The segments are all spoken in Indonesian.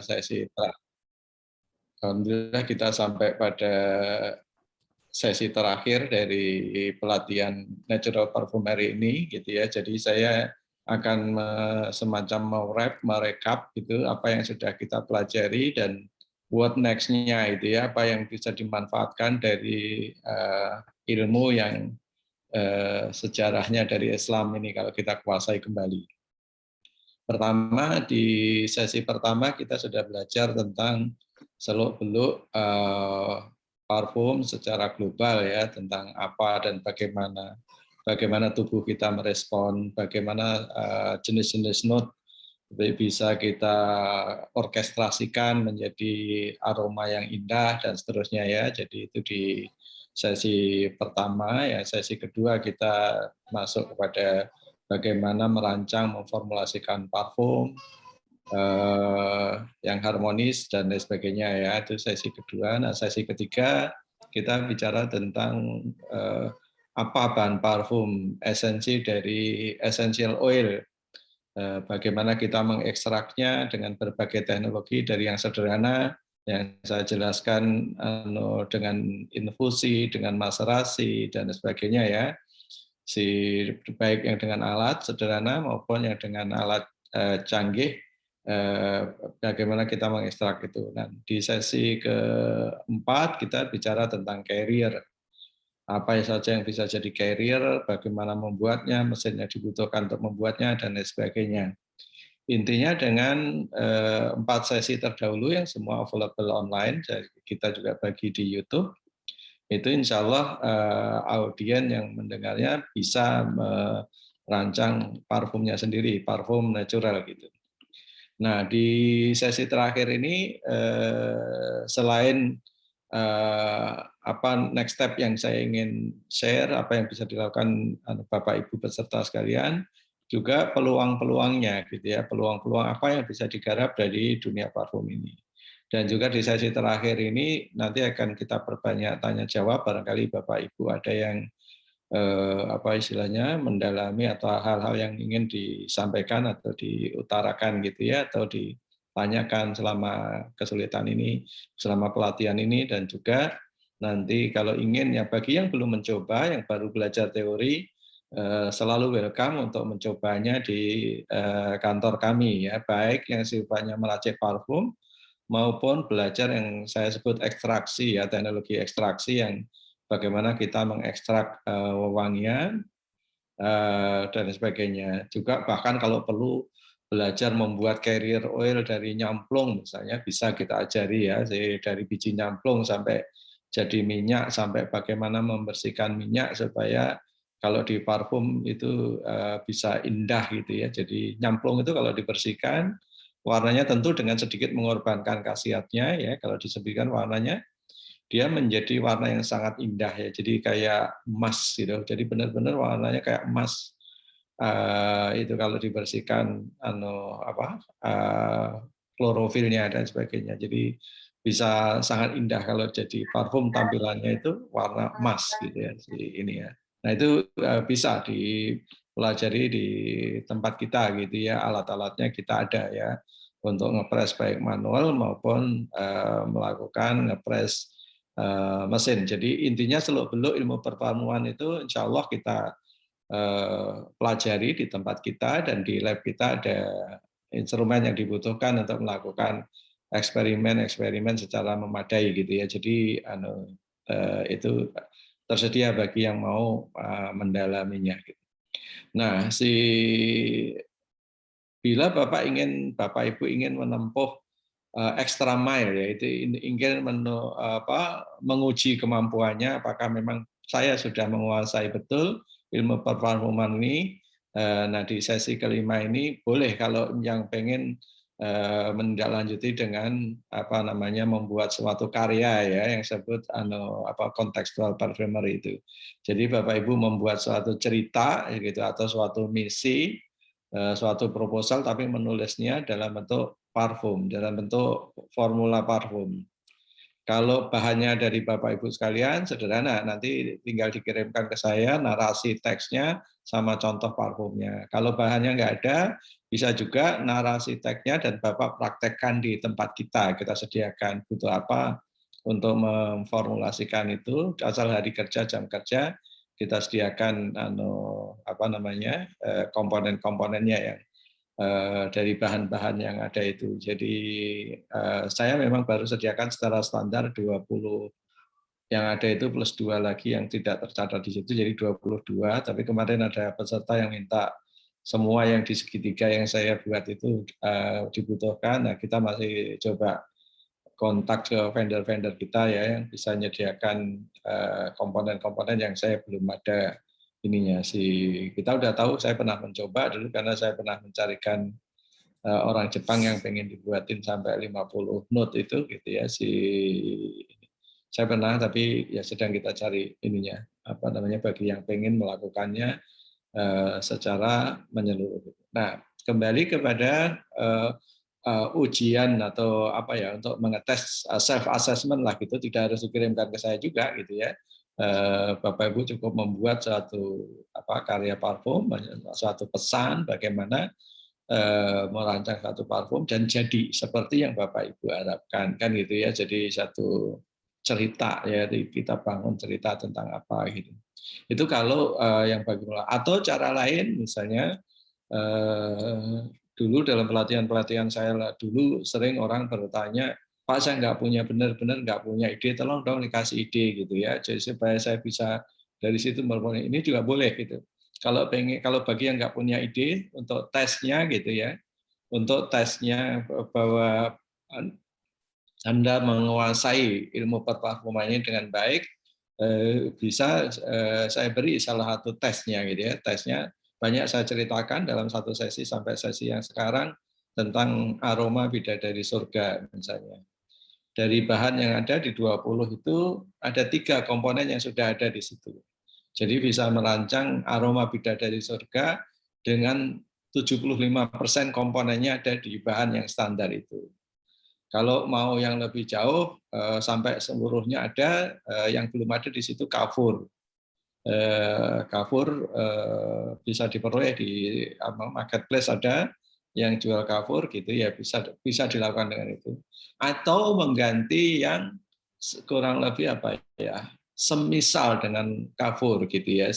sesi alhamdulillah kita sampai pada sesi terakhir dari pelatihan natural perfumery ini gitu ya. Jadi saya akan semacam merekap gitu apa yang sudah kita pelajari dan what next-nya itu ya, apa yang bisa dimanfaatkan dari ilmu yang sejarahnya dari Islam ini kalau kita kuasai kembali. Pertama, di sesi pertama kita sudah belajar tentang seluk-beluk parfum secara global ya, tentang apa dan bagaimana tubuh kita merespon, bagaimana jenis-jenis note bisa kita orkestrasikan menjadi aroma yang indah dan seterusnya ya. Jadi itu di sesi pertama ya. Sesi kedua kita masuk kepada bagaimana merancang, memformulasikan parfum yang harmonis dan lain sebagainya ya. Itu sesi kedua. Nah, sesi ketiga kita bicara tentang apa bahan parfum, esensi dari essential oil. Bagaimana kita mengekstraknya dengan berbagai teknologi dari yang sederhana yang saya jelaskan dengan infusi, dengan maserasi dan sebagainya ya. Baik yang dengan alat sederhana maupun yang dengan alat canggih, bagaimana kita mengekstrak itu. Nah, di sesi keempat kita bicara tentang carrier. Apa saja yang bisa jadi carrier, bagaimana membuatnya, mesin yang dibutuhkan untuk membuatnya, dan lain sebagainya. Intinya dengan 4 sesi terdahulu yang semua available online, kita juga bagi di YouTube, itu insya Allah audien yang mendengarnya bisa merancang parfumnya sendiri, parfum natural gitu. Nah, di sesi terakhir ini selain apa next step yang saya ingin share, apa yang bisa dilakukan Bapak Ibu peserta sekalian, juga peluang-peluangnya gitu ya, peluang-peluang apa yang bisa digarap dari dunia parfum ini. Dan juga di sesi terakhir ini nanti akan kita perbanyak tanya jawab, barangkali Bapak Ibu ada yang apa istilahnya mendalami atau hal-hal yang ingin disampaikan atau diutarakan gitu ya, atau ditanyakan selama kesulitan ini, selama pelatihan ini, dan juga nanti kalau ingin ya bagi yang belum mencoba, yang baru belajar teori, selalu welcome untuk mencobanya di kantor kami ya, baik yang sifatnya meracik parfum maupun belajar yang saya sebut ekstraksi ya, teknologi ekstraksi yang bagaimana kita mengekstrak wewangian dan sebagainya. Juga bahkan kalau perlu belajar membuat carrier oil dari nyamplung misalnya bisa kita ajari ya, dari biji nyamplung sampai jadi minyak, sampai bagaimana membersihkan minyak supaya kalau di parfum itu bisa indah gitu ya. Jadi nyamplung itu kalau dibersihkan warnanya tentu dengan sedikit mengorbankan khasiatnya ya, kalau disebutkan warnanya dia menjadi warna yang sangat indah ya, jadi kayak emas gitu, jadi benar-benar warnanya kayak emas. Itu kalau dibersihkan klorofilnya dan sebagainya, jadi bisa sangat indah kalau jadi parfum tampilannya itu warna emas gitu ya, ini ya. Nah itu bisa dipelajari di tempat kita gitu ya, alat-alatnya kita ada ya untuk ngepres baik manual maupun melakukan ngepres mesin. Jadi intinya seluk-beluk ilmu perparfuman itu insya Allah kita pelajari di tempat kita, dan di lab kita ada instrumen yang dibutuhkan untuk melakukan eksperimen-eksperimen secara memadai gitu ya. Jadi itu tersedia bagi yang mau mendalaminya. Nah, bila Bapak Ibu ingin menempuh extra mile, yaitu ingin menguji kemampuannya, apakah memang saya sudah menguasai betul ilmu perparfuman ini. Nah, di sesi kelima ini boleh kalau yang pengen menindaklanjuti dengan membuat suatu karya ya, yang disebut contextual perfumery itu. Jadi Bapak Ibu membuat suatu cerita gitu atau suatu misi, suatu proposal, tapi menulisnya dalam bentuk parfum, dalam bentuk formula parfum. Kalau bahannya dari Bapak Ibu sekalian sederhana, nanti tinggal dikirimkan ke saya narasi teksnya sama contoh parfumnya. Kalau bahannya nggak ada, bisa juga narasi teksnya dan Bapak praktekkan di tempat kita sediakan butuh apa untuk memformulasikan itu, asal hari kerja, jam kerja, kita sediakan komponen-komponennya yang dari bahan-bahan yang ada itu. Jadi saya memang baru sediakan secara standar 20 yang ada itu plus 2 lagi yang tidak tercatat di situ, jadi 22. Tapi kemarin ada peserta yang minta semua yang di segitiga yang saya buat itu dibutuhkan. Nah, kita masih coba kontak ke vendor-vendor kita ya yang bisa menyediakan komponen-komponen yang saya belum ada ininya sih. Kita udah tahu, saya pernah mencoba dulu karena saya pernah mencarikan orang Jepang yang pengen dibuatin sampai 50 note itu gitu ya, saya pernah, tapi ya sedang kita cari ininya bagi yang pengen melakukannya secara menyeluruh. Nah, kembali kepada ujian atau untuk mengetes self assessment lah gitu, tidak harus dikirimkan ke saya juga gitu ya. Bapak Ibu cukup membuat suatu karya parfum, suatu pesan bagaimana merancang satu parfum dan jadi seperti yang Bapak Ibu harapkan, kan gitu ya. Jadi satu cerita ya, kita bangun cerita tentang apa gitu. Itu kalau yang bagaimana. Atau cara lain misalnya dulu dalam pelatihan saya dulu sering orang bertanya, Pak, saya nggak punya, benar-benar nggak punya ide, tolong dong dikasih ide gitu ya, jadi supaya saya bisa dari situ memulai. Ini juga boleh gitu. Kalau bagi yang nggak punya ide untuk tesnya gitu ya, untuk tesnya bahwa Anda menguasai ilmu perparfumannya dengan baik, bisa saya beri salah satu tesnya gitu ya. Tesnya banyak saya ceritakan dalam satu sesi sampai sesi yang sekarang tentang aroma bidadari surga misalnya. Dari bahan yang ada di 20 itu ada 3 komponen yang sudah ada di situ. Jadi bisa merancang aroma bidadari surga dengan 75% komponennya ada di bahan yang standar itu. Kalau mau yang lebih jauh sampai seluruhnya ada, yang belum ada di situ kafur. Kafur bisa diperoleh di marketplace, ada yang jual kafur gitu ya, bisa dilakukan dengan itu. Atau mengganti yang kurang lebih semisal dengan kafur gitu ya.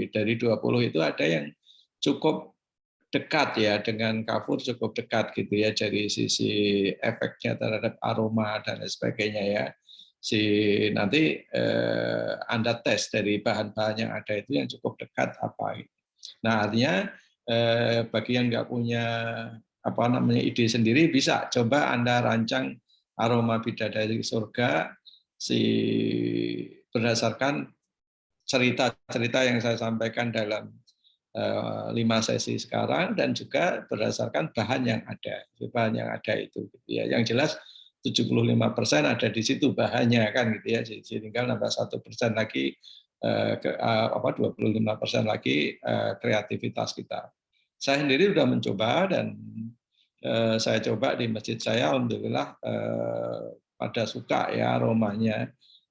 Dari 20 itu ada yang cukup dekat ya dengan kafur, cukup dekat gitu ya dari sisi efeknya terhadap aroma dan sebagainya ya. Nanti Anda tes dari bahan-bahan yang ada itu yang cukup dekat apa. Nah, artinya bagi yang nggak punya ide sendiri, bisa coba Anda rancang aroma bidadari surga berdasarkan cerita-cerita yang saya sampaikan dalam 5 sesi sekarang, dan juga berdasarkan bahan yang ada itu gitu ya. Yang jelas 75% ada di situ bahannya kan gitu ya. Jadi tinggal nambah 1% lagi 25% lagi kreativitas kita. Saya sendiri sudah mencoba, dan saya coba di masjid saya, alhamdulillah pada suka ya aromanya,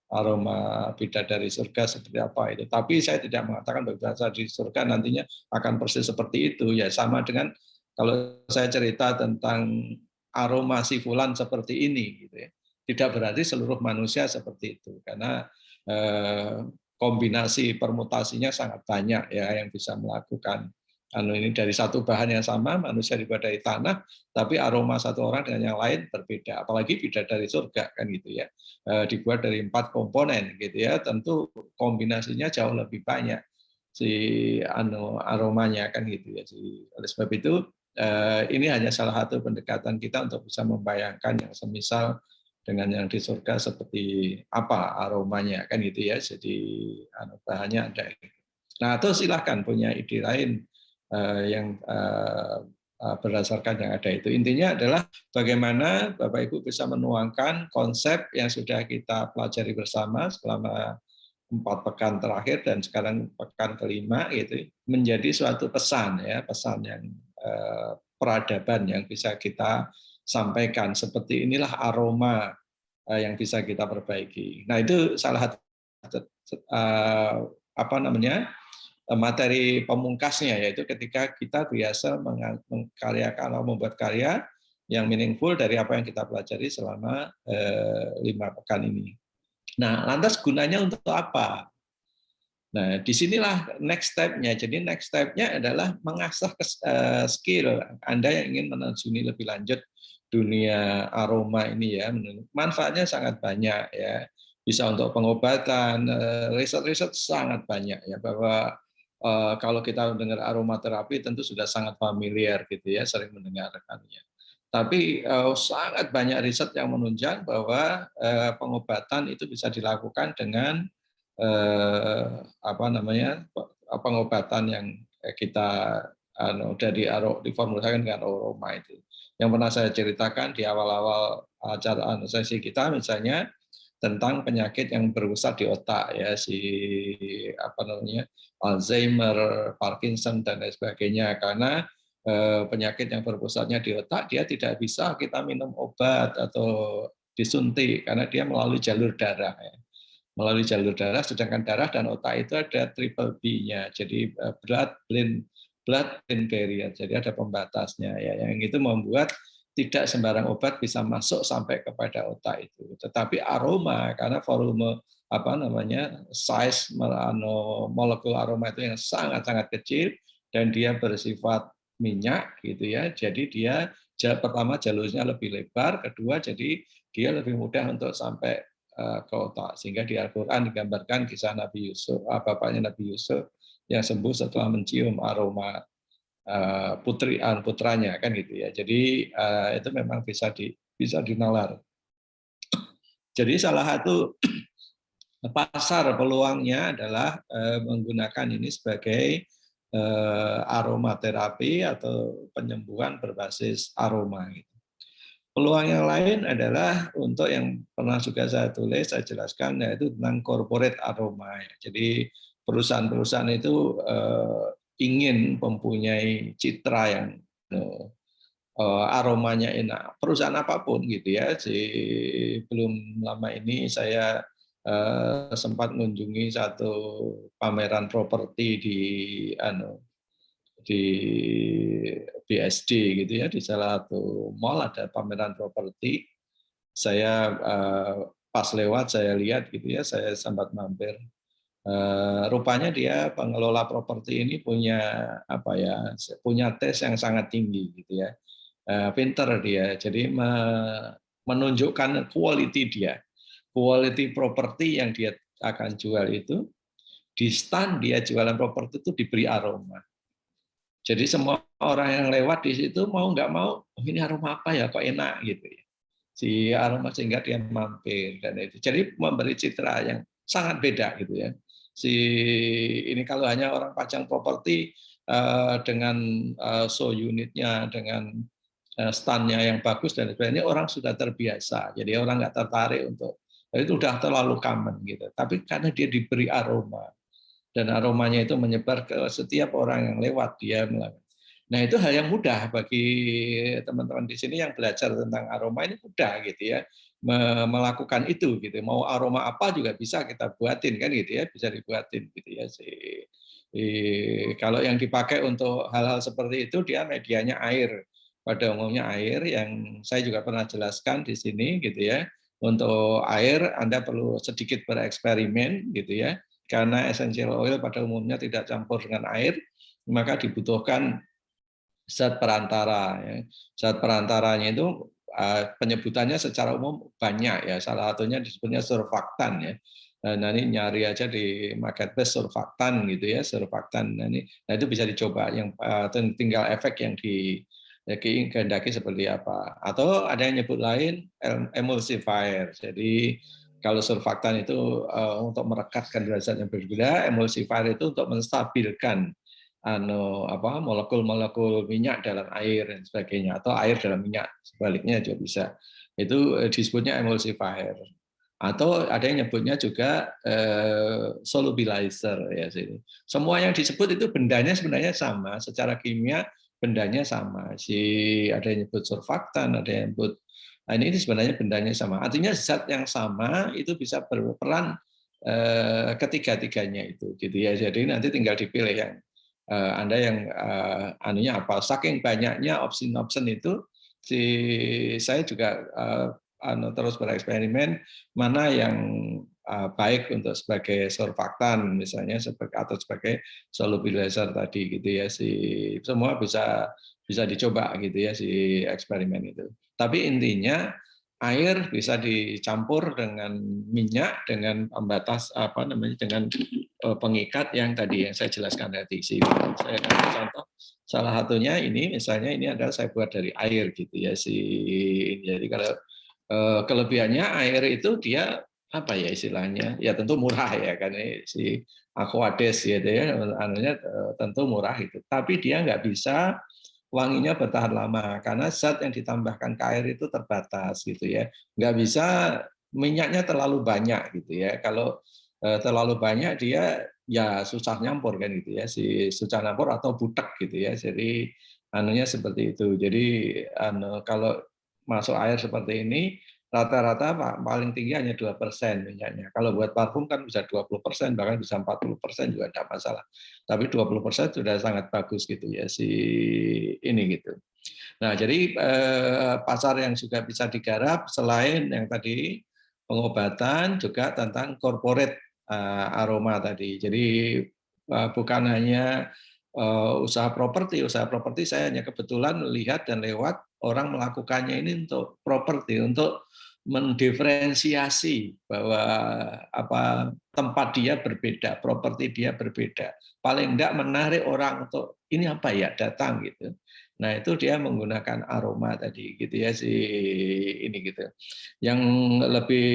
aroma bidadari surga seperti apa itu. Tapi saya tidak mengatakan bidadari surga nantinya akan persis seperti itu. Ya sama dengan kalau saya cerita tentang aroma si fulan seperti ini gitu ya. Tidak berarti seluruh manusia seperti itu, karena kombinasi permutasinya sangat banyak ya yang bisa melakukan ini dari satu bahan yang sama, manusia dibuat dari tanah, tapi aroma satu orang dengan yang lain berbeda. Apalagi bidadari surga kan gitu ya, dibuat dari 4 komponen gitu ya, tentu kombinasinya jauh lebih banyak aromanya kan gitu ya. Oleh sebab itu ini hanya salah satu pendekatan kita untuk bisa membayangkan yang semisal dengan yang di surga seperti apa aromanya kan gitu ya. Jadi bahannya ada. Nah, atau silahkan punya ide lain yang berdasarkan yang ada itu. Intinya adalah bagaimana Bapak Ibu bisa menuangkan konsep yang sudah kita pelajari bersama selama 4 pekan terakhir dan sekarang pekan kelima gitu, menjadi suatu pesan ya, pesan yang peradaban yang bisa kita sampaikan. Seperti inilah aroma yang bisa kita perbaiki. Nah, itu salah satu apa namanya materi pemungkasnya, yaitu ketika kita biasa mengkaryakan atau membuat karya yang meaningful dari apa yang kita pelajari selama 5 pekan ini. Nah, lantas gunanya untuk apa? Nah, disinilah next step-nya. Jadi next step-nya adalah mengasah skill Anda yang ingin menerjuni lebih lanjut dunia aroma ini ya. Manfaatnya sangat banyak ya. Bisa untuk pengobatan, riset-riset sangat banyak ya, bahwa kalau kita mendengar aromaterapi tentu sudah sangat familiar gitu ya, sering mendengarkannya. Tapi sangat banyak riset yang menunjang bahwa pengobatan itu bisa dilakukan dengan apa namanya pengobatan yang kita diformulasikan dengan aroma itu. Yang pernah saya ceritakan di awal-awal acara sesi kita, misalnya tentang penyakit yang berpusat di otak ya, si apa namanya Alzheimer, Parkinson dan lain sebagainya. Karena penyakit yang berpusatnya di otak, dia tidak bisa kita minum obat atau disuntik karena dia melalui jalur darah ya. Melalui jalur darah, sedangkan darah dan otak itu ada triple B-nya, jadi blood-brain barrier, jadi ada pembatasnya ya, yang itu membuat tidak sembarang obat bisa masuk sampai kepada otak itu. Tetapi aroma, karena volume apa namanya size molekul aroma itu yang sangat-sangat kecil dan dia bersifat minyak gitu ya, jadi dia pertama jalurnya lebih lebar, kedua jadi dia lebih mudah untuk sampai ke otak, sehingga di Al-Quran digambarkan kisah Nabi Yusuf, bapaknya Nabi Yusuf yang sembuh setelah mencium aroma putranya kan gitu ya. Jadi itu memang bisa dinalar. Jadi salah satu pasar peluangnya adalah menggunakan ini sebagai aromaterapi atau penyembuhan berbasis aroma. Gitu. Peluang yang lain adalah untuk yang pernah juga saya tulis, saya jelaskan, yaitu tentang corporate aroma. Jadi perusahaan-perusahaan itu ingin mempunyai citra yang aromanya enak. Perusahaan apapun gitu ya. Belum lama ini saya sempat mengunjungi satu pameran properti di BSD gitu ya, di salah satu mall ada pameran properti. Saya pas lewat saya lihat gitu ya, saya sempat mampir. Rupanya dia pengelola properti ini punya apa ya, punya tes yang sangat tinggi gitu ya. Pinter dia, jadi menunjukkan quality dia, quality properti yang dia akan jual itu di stand dia jualan properti itu diberi aroma. Jadi semua orang yang lewat di situ mau nggak mau, oh, ini aroma apa ya, kok enak gitu ya. Si aroma sehingga dia mampir dan itu. Jadi memberi citra yang sangat beda gitu ya. Si ini kalau hanya orang pajang properti dengan show unitnya, dengan stand-nya yang bagus dan sebagainya, orang sudah terbiasa. Jadi orang nggak tertarik untuk itu udah terlalu common gitu. Tapi karena dia diberi aroma, dan aromanya itu menyebar ke setiap orang yang lewat dia melakukan. Nah, itu hal yang mudah bagi teman-teman di sini yang belajar tentang aroma, ini mudah gitu ya, melakukan itu gitu. Mau aroma apa juga bisa kita buatin kan gitu ya, bisa dibuatin gitu ya. Kalau yang dipakai untuk hal-hal seperti itu dia medianya air. Pada umumnya air, yang saya juga pernah jelaskan di sini gitu ya. Untuk air Anda perlu sedikit bereksperimen gitu ya, karena essential oil pada umumnya tidak campur dengan air, maka dibutuhkan zat perantara. Ya. Zat perantaranya itu penyebutannya secara umum banyak ya. Salah satunya disebutnya surfaktan ya. Nah ini nyari aja di marketplace surfaktan gitu ya, surfaktan. Nah itu bisa dicoba. Yang tinggal efek yang dikehendaki seperti apa. Atau ada yang nyebut lain emulsifier. Jadi kalau surfaktan itu untuk merekatkan zat yang berbeda, emulsifier itu untuk menstabilkan molekul-molekul minyak dalam air dan sebagainya, atau air dalam minyak, sebaliknya juga bisa. Itu disebutnya emulsifier. Atau ada yang nyebutnya juga solubilizer ya. Semua yang disebut itu bendanya sebenarnya sama, secara kimia bendanya sama. Ada yang nyebut surfaktan, ada yang nyebut Nah, ini sebenarnya bendanya sama. Artinya zat yang sama itu bisa berperan ketiga-tiganya itu, gitu ya. Jadi nanti tinggal dipilih yang Anda yang anunya apa. Saking banyaknya option itu, saya juga terus bereksperimen mana yang baik untuk sebagai surfaktan misalnya atau sebagai solubilizer tadi gitu ya. Semua bisa dicoba gitu ya si eksperimen itu. Tapi intinya air bisa dicampur dengan minyak dengan pembatas apa namanya dengan pengikat yang tadi yang saya jelaskan tadi. Saya kasih contoh salah satunya ini misalnya ini adalah saya buat dari air gitu ya jadi kalau kelebihannya air itu dia apa ya istilahnya ya tentu murah ya kan si Aquades gitu ya anunya tentu murah itu tapi dia nggak bisa wanginya bertahan lama karena zat yang ditambahkan ke air itu terbatas gitu ya nggak bisa minyaknya terlalu banyak gitu ya kalau terlalu banyak dia ya susah nyampur kan gitu ya si susah nyampur atau butek gitu ya jadi anunya seperti itu jadi kalau masuk air seperti ini rata-rata paling tinggi hanya 2% minyaknya. Kalau buat parfum kan bisa 20%, bahkan bisa 40% juga tidak masalah. Tapi 20% sudah sangat bagus gitu ya si ini gitu. Nah, jadi pasar yang juga bisa digarap selain yang tadi pengobatan juga tentang corporate aroma tadi. Jadi bukan hanya usaha properti saya hanya kebetulan melihat dan lewat orang melakukannya ini untuk properti, untuk mendiferensiasi bahwa apa tempat dia berbeda, properti dia berbeda. Paling enggak menarik orang untuk ini apa ya datang gitu. Nah, itu dia menggunakan aroma tadi gitu ya si ini gitu. Yang lebih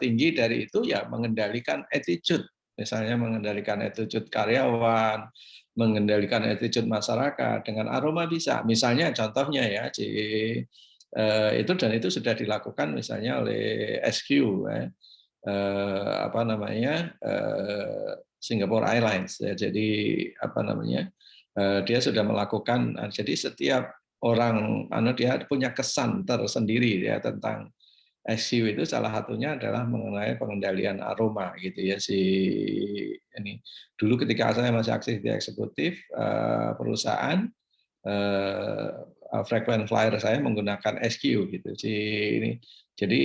tinggi dari itu ya mengendalikan attitude. Misalnya mengendalikan attitude karyawan, mengendalikan attitude masyarakat dengan aroma bisa. Misalnya contohnya ya itu dan itu sudah dilakukan misalnya oleh SQ ya. Apa namanya Singapore Airlines ya. Jadi apa namanya dia sudah melakukan jadi setiap orang dia punya kesan tersendiri ya tentang SQ itu salah satunya adalah mengenai pengendalian aroma gitu ya ini dulu ketika saya masih aktif di eksekutif perusahaan frequent flyer saya menggunakan SQ gitu ini jadi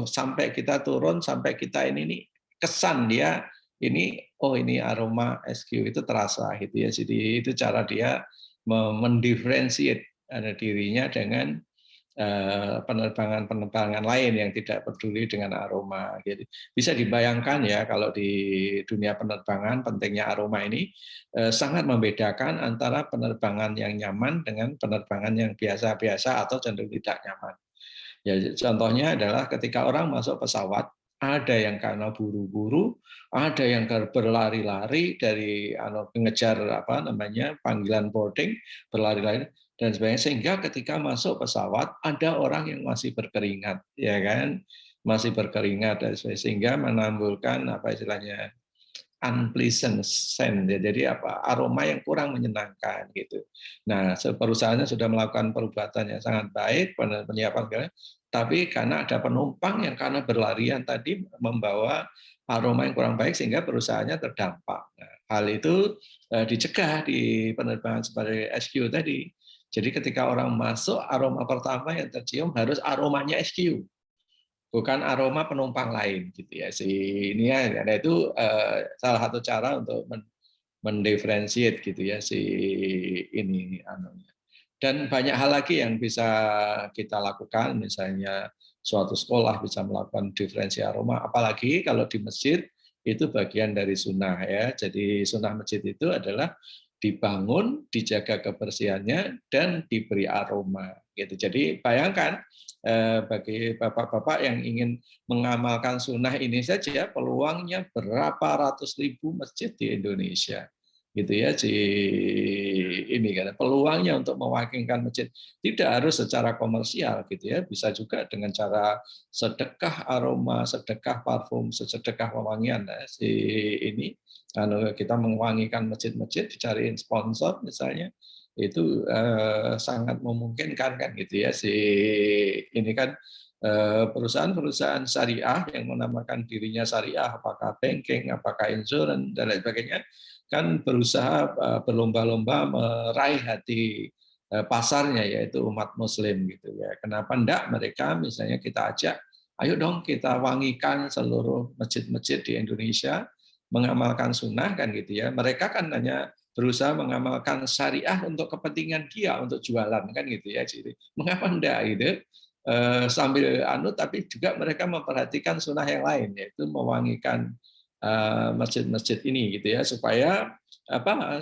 sampai kita turun sampai kita ini kesan dia ini ini aroma SQ itu terasa gitu ya jadi itu cara dia mendiferensiate dirinya dengan penerbangan-penerbangan lain yang tidak peduli dengan aroma. Jadi bisa dibayangkan ya kalau di dunia penerbangan pentingnya aroma ini sangat membedakan antara penerbangan yang nyaman dengan penerbangan yang biasa-biasa atau cenderung tidak nyaman. Ya, contohnya adalah ketika orang masuk pesawat, ada yang karena buru-buru, ada yang berlari-lari dari mengejar apa namanya panggilan boarding, berlari-lari dan sebagainya sehingga ketika masuk pesawat ada orang yang masih berkeringat, ya kan, masih berkeringat dan sehingga menimbulkan apa istilahnya unpleasant scent, ya. Jadi apa aroma yang kurang menyenangkan gitu. Nah, perusahaannya sudah melakukan perubatan yang sangat baik, penyiapan segala, tapi karena ada penumpang yang karena berlarian tadi membawa aroma yang kurang baik sehingga perusahaannya terdampak. Nah, hal itu dicegah di penerbangan seperti SQ tadi. Jadi ketika orang masuk, aroma pertama yang tercium harus aromanya SQ, bukan aroma penumpang lain gitu ya. Ini ya, nah itu salah satu cara untuk mendiferensiate gitu ya ini anunya. Dan banyak hal lagi yang bisa kita lakukan, misalnya suatu sekolah bisa melakukan diferensi aroma, apalagi kalau di masjid itu bagian dari sunnah ya. Jadi sunnah masjid itu adalah dibangun, dijaga kebersihannya, dan diberi aroma. Gitu. Jadi bayangkan bagi bapak-bapak yang ingin mengamalkan sunnah ini saja, peluangnya berapa ratus ribu masjid di Indonesia. Gitu ya, ini kan peluangnya untuk mewakilkan masjid tidak harus secara komersial gitu ya, bisa juga dengan cara sedekah aroma, sedekah parfum, sedekah pewangian. Nah, ini kita mewangikan masjid-masjid, dicariin sponsor misalnya, itu sangat memungkinkan kan gitu ya, ini kan perusahaan-perusahaan syariah yang menamakan dirinya syariah, apakah banking, apakah insurance dan lain sebagainya, kan berusaha berlomba-lomba meraih hati pasarnya, yaitu umat Muslim gitu ya. Kenapa enggak mereka misalnya kita ajak, ayo dong kita wangikan seluruh masjid-masjid di Indonesia mengamalkan sunnah kan gitu ya. Mereka kan hanya berusaha mengamalkan syariah untuk kepentingan dia, untuk jualan kan gitu ya. Jadi mengapa enggak gitu? Sambil tapi juga mereka memperhatikan sunnah yang lain, yaitu mewangikan masjid-masjid ini gitu ya, supaya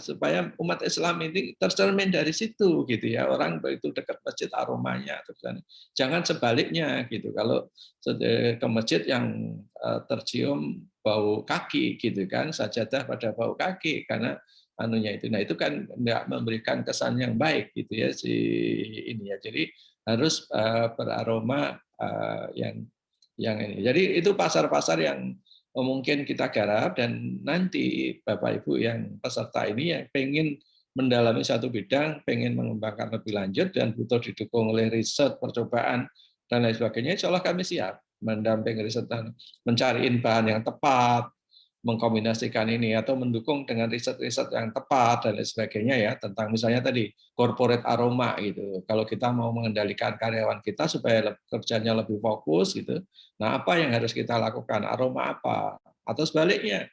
supaya umat Islam ini tercermin dari situ gitu ya. Orang begitu dekat masjid aromanya, jangan sebaliknya gitu. Kalau ke masjid yang tercium bau kaki gitu kan, sajadah pada bau kaki karena anunya itu. Nah, itu kan enggak memberikan kesan yang baik gitu ya si ini ya. Jadi harus beraroma yang ini. Jadi itu pasar-pasar yang mungkin kita garap, dan nanti Bapak Ibu yang peserta ini yang pengen mendalami satu bidang, pengen mengembangkan lebih lanjut dan butuh didukung oleh riset, percobaan dan lain sebagainya, insya Allah kami siap mendampingi riset dan mencari bahan yang tepat, mengkombinasikan ini atau mendukung dengan riset-riset yang tepat dan lain sebagainya ya, tentang misalnya tadi corporate aroma gitu. Kalau kita mau mengendalikan karyawan kita supaya kerjanya lebih fokus gitu. Nah, apa yang harus kita lakukan? Aroma apa? Atau sebaliknya,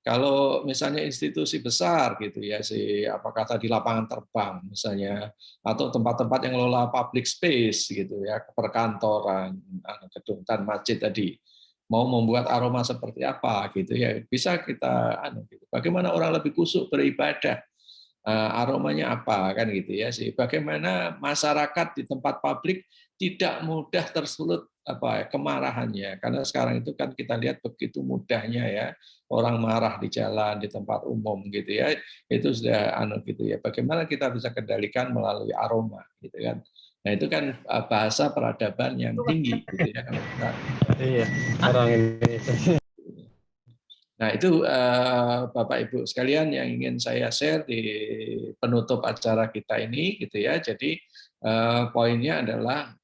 kalau misalnya institusi besar gitu ya, apakah tadi lapangan terbang misalnya, atau tempat-tempat yang ngelola public space gitu ya, perkantoran, gedung dan masjid tadi, mau membuat aroma seperti apa gitu ya, bisa kita gitu. Bagaimana orang lebih kusuk beribadah, aromanya apa kan gitu ya sih. Bagaimana masyarakat di tempat publik tidak mudah tersulut kemarahannya, karena sekarang itu kan kita lihat begitu mudahnya ya orang marah di jalan, di tempat umum gitu ya, itu sudah gitu ya. Bagaimana kita bisa kendalikan melalui aroma gitu kan. Nah, itu kan bahasa peradaban yang tinggi gitu ya kalau kita. Iya, orang Indonesia. Nah, itu Bapak Ibu sekalian yang ingin saya share di penutup acara kita ini gitu ya. Jadi poinnya adalah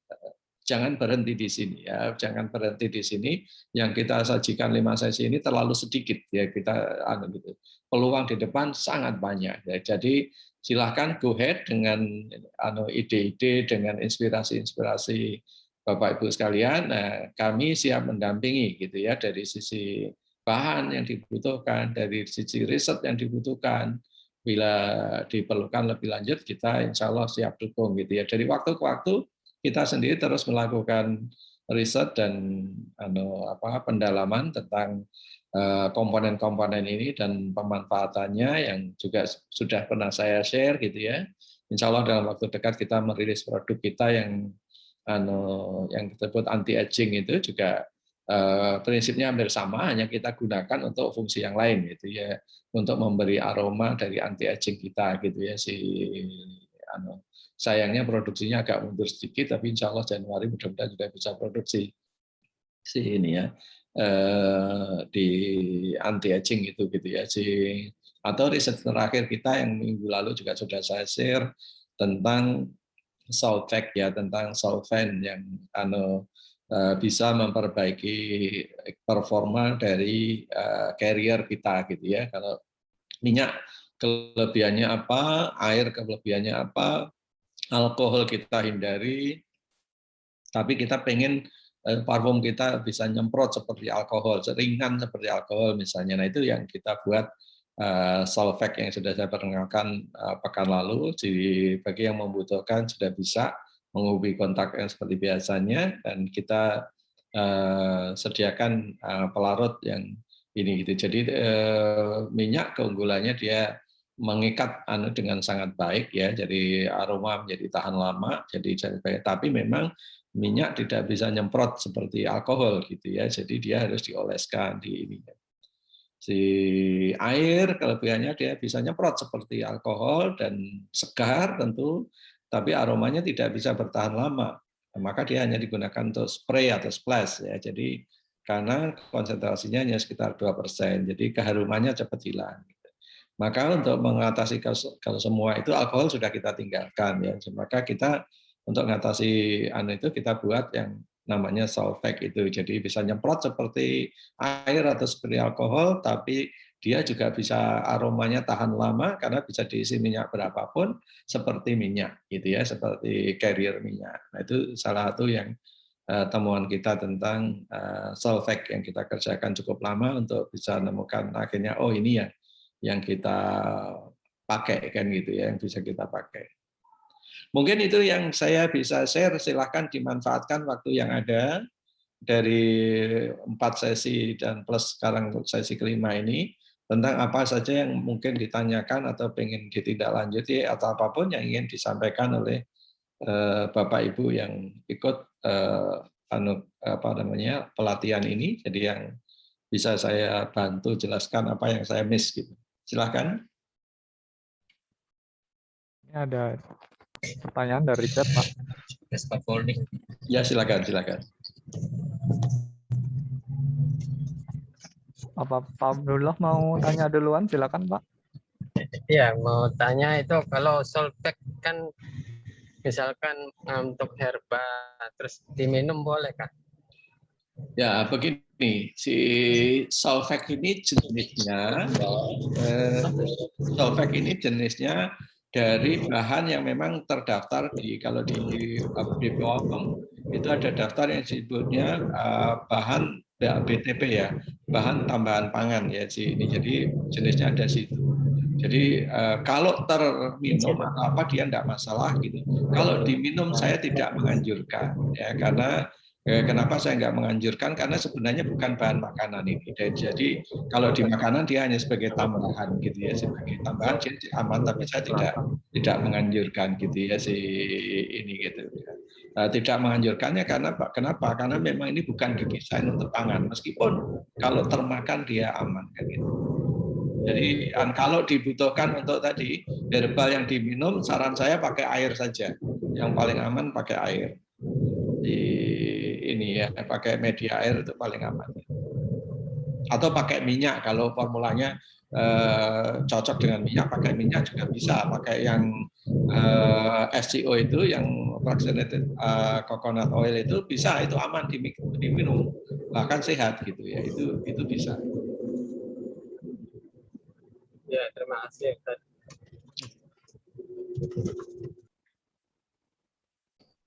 jangan berhenti di sini ya, jangan berhenti di sini. Yang kita sajikan 5 sesi ini terlalu sedikit ya, kita gitu. Peluang di depan sangat banyak ya. Jadi silahkan go ahead dengan ide-ide, dengan inspirasi-inspirasi Bapak Ibu sekalian. Nah, kami siap mendampingi gitu ya, dari sisi bahan yang dibutuhkan, dari sisi riset yang dibutuhkan. Bila diperlukan lebih lanjut, kita insya Allah siap dukung gitu ya. Dari waktu ke waktu kita sendiri terus melakukan riset dan pendalaman tentang komponen-komponen ini dan pemanfaatannya yang juga sudah pernah saya share gitu ya. Insya Allah dalam waktu dekat kita merilis produk kita yang disebut anti aging itu juga prinsipnya hampir sama, hanya kita gunakan untuk fungsi yang lain gitu ya, untuk memberi aroma dari anti aging kita gitu ya sayangnya produksinya agak mundur sedikit, tapi insya Allah Januari mudah-mudahan juga bisa produksi ini ya di anti aging itu gitu ya atau riset terakhir kita yang minggu lalu juga sudah saya share tentang Solvac ya, tentang solvent yang bisa memperbaiki performa dari carrier kita gitu ya. Kalau minyak kelebihannya apa, air kelebihannya apa, alkohol kita hindari, tapi kita pengen parfum kita bisa nyemprot seperti alkohol, ringan seperti alkohol misalnya. Nah, itu yang kita buat Solvac yang sudah saya perkenalkan pekan lalu. Jadi bagi yang membutuhkan sudah bisa menghubungi kontak yang seperti biasanya, dan kita sediakan pelarut yang ini gitu. Jadi minyak keunggulannya dia mengikat dengan sangat baik ya, jadi aroma menjadi tahan lama, jadi tapi memang minyak tidak bisa nyemprot seperti alkohol gitu ya, jadi dia harus dioleskan di ini. Si air kelebihannya dia bisa nyemprot seperti alkohol dan segar tentu, tapi aromanya tidak bisa bertahan lama. Nah, maka dia hanya digunakan untuk spray atau splash ya. Jadi karena konsentrasinya hanya sekitar 2%, jadi keharumannya cepat hilang. Maka untuk mengatasi kalau semua itu alkohol sudah kita tinggalkan ya. Maka kita untuk mengatasi itu kita buat yang namanya Solveig itu. Jadi bisa nyemprot seperti air atau seperti alkohol, tapi dia juga bisa aromanya tahan lama karena bisa diisi minyak berapapun seperti minyak gitu ya, seperti carrier minyak. Nah, itu salah satu yang temuan kita tentang Solveig yang kita kerjakan cukup lama untuk bisa menemukan akhirnya oh ini ya yang kita pakai kan gitu ya, yang bisa kita pakai. Mungkin itu yang saya bisa share, silahkan dimanfaatkan waktu yang ada dari 4 sesi dan plus sekarang sesi kelima ini tentang apa saja yang mungkin ditanyakan atau pengen ditindaklanjuti atau apapun yang ingin disampaikan oleh Bapak Ibu yang ikut pelatihan ini. Jadi yang bisa saya bantu jelaskan apa yang saya miss gitu. Silakan. Ini ada pertanyaan dari chat, Pak. Ya, silakan. Apa Pak Abdullah mau tanya duluan? Silakan, Pak. Ya, mau tanya itu kalau Solveig kan misalkan untuk herba terus diminum boleh kan? Ya, begini, si Solveig ini jenisnya dari bahan yang memang terdaftar kalau di BPOM itu ada daftar yang disebutnya bahan BTP ya, bahan tambahan pangan ya ini. Jadi jenisnya ada situ. Jadi kalau terminum atau apa dia tidak masalah gitu. Kalau diminum saya tidak menganjurkan ya, karena kenapa saya nggak menganjurkan? Karena sebenarnya bukan bahan makanan ini. Jadi kalau di makanan dia hanya sebagai tambahan gitu ya, sebagai tambahan jadi aman. Tapi saya tidak menganjurkan gitu ya si ini gitu. Tidak menganjurkannya karena kenapa? Karena memang ini bukan didesain untuk pangan. Meskipun kalau termakan dia aman kan gitu. Jadi kalau dibutuhkan untuk tadi herbal yang diminum, saran saya pakai air saja. Yang paling aman pakai air. Ini ya, pakai media air itu paling aman. Atau pakai minyak kalau formulanya cocok dengan minyak, pakai minyak juga bisa. Pakai yang FCO itu, yang fractionated coconut oil itu bisa, itu aman diminum, bahkan sehat gitu ya. Itu bisa. Ya, terima kasih.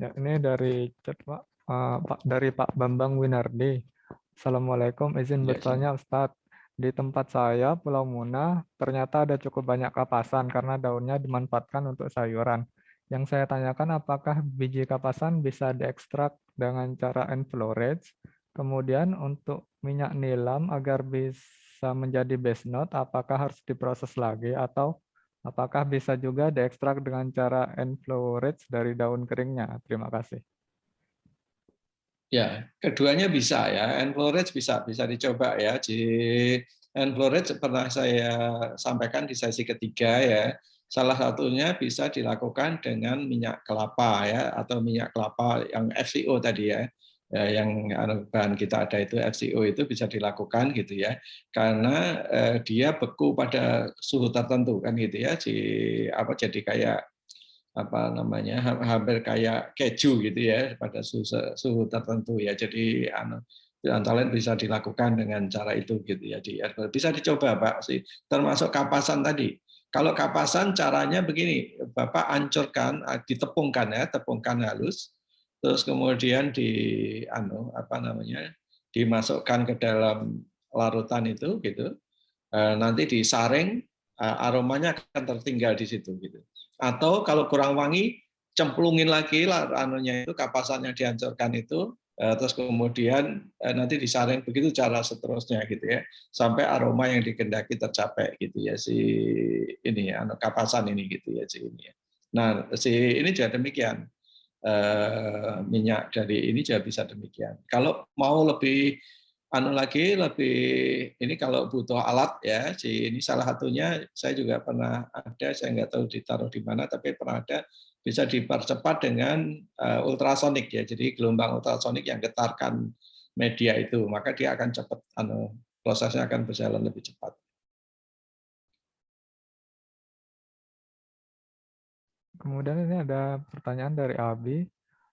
Ya, ini dari chat, Pak. Dari Pak Bambang Winardi. Assalamualaikum, izin bertanya Ustadz. Di tempat saya, Pulau Muna, ternyata ada cukup banyak kapasan karena daunnya dimanfaatkan untuk sayuran. Yang saya tanyakan apakah biji kapasan bisa diekstrak dengan cara enflorage. Kemudian untuk minyak nilam agar bisa menjadi base note, apakah harus diproses lagi atau apakah bisa juga diekstrak dengan cara enflorage dari daun keringnya? Terima kasih. Ya, keduanya bisa ya. Enflorage bisa dicoba ya. Enflorage pernah saya sampaikan di sesi ketiga ya. Salah satunya bisa dilakukan dengan minyak kelapa ya, atau minyak kelapa yang FCO tadi ya. Yang bahan kita ada itu FCO itu bisa dilakukan gitu ya. Karena dia beku pada suhu tertentu kan gitu ya. Jadi kayak hampir kayak keju gitu ya pada suhu tertentu ya. Jadi antara lain bisa dilakukan dengan cara itu gitu ya. Bisa dicoba Pak sih, termasuk kapasan tadi. Kalau kapasan caranya begini, Bapak hancurkan, tepungkan halus, terus kemudian dimasukkan ke dalam larutan itu gitu. Nanti disaring, aromanya akan tertinggal di situ gitu. Atau kalau kurang wangi, cemplungin lagi itu kapasan yang dihancurkan itu, terus kemudian nanti disaring, begitu cara seterusnya gitu ya, sampai aroma yang dikehendaki tercapai gitu ya ini kapasan ini gitu ya ini. Nah ini juga demikian, minyak dari ini juga bisa demikian. Kalau mau lebih lebih ini kalau butuh alat ya, ini salah satunya saya juga pernah ada, saya nggak tahu ditaruh di mana, tapi pernah ada, bisa dipercepat dengan ultrasonik ya, jadi gelombang ultrasonik yang getarkan media itu, maka dia akan cepat prosesnya akan berjalan lebih cepat. Kemudian ini ada pertanyaan dari Abi.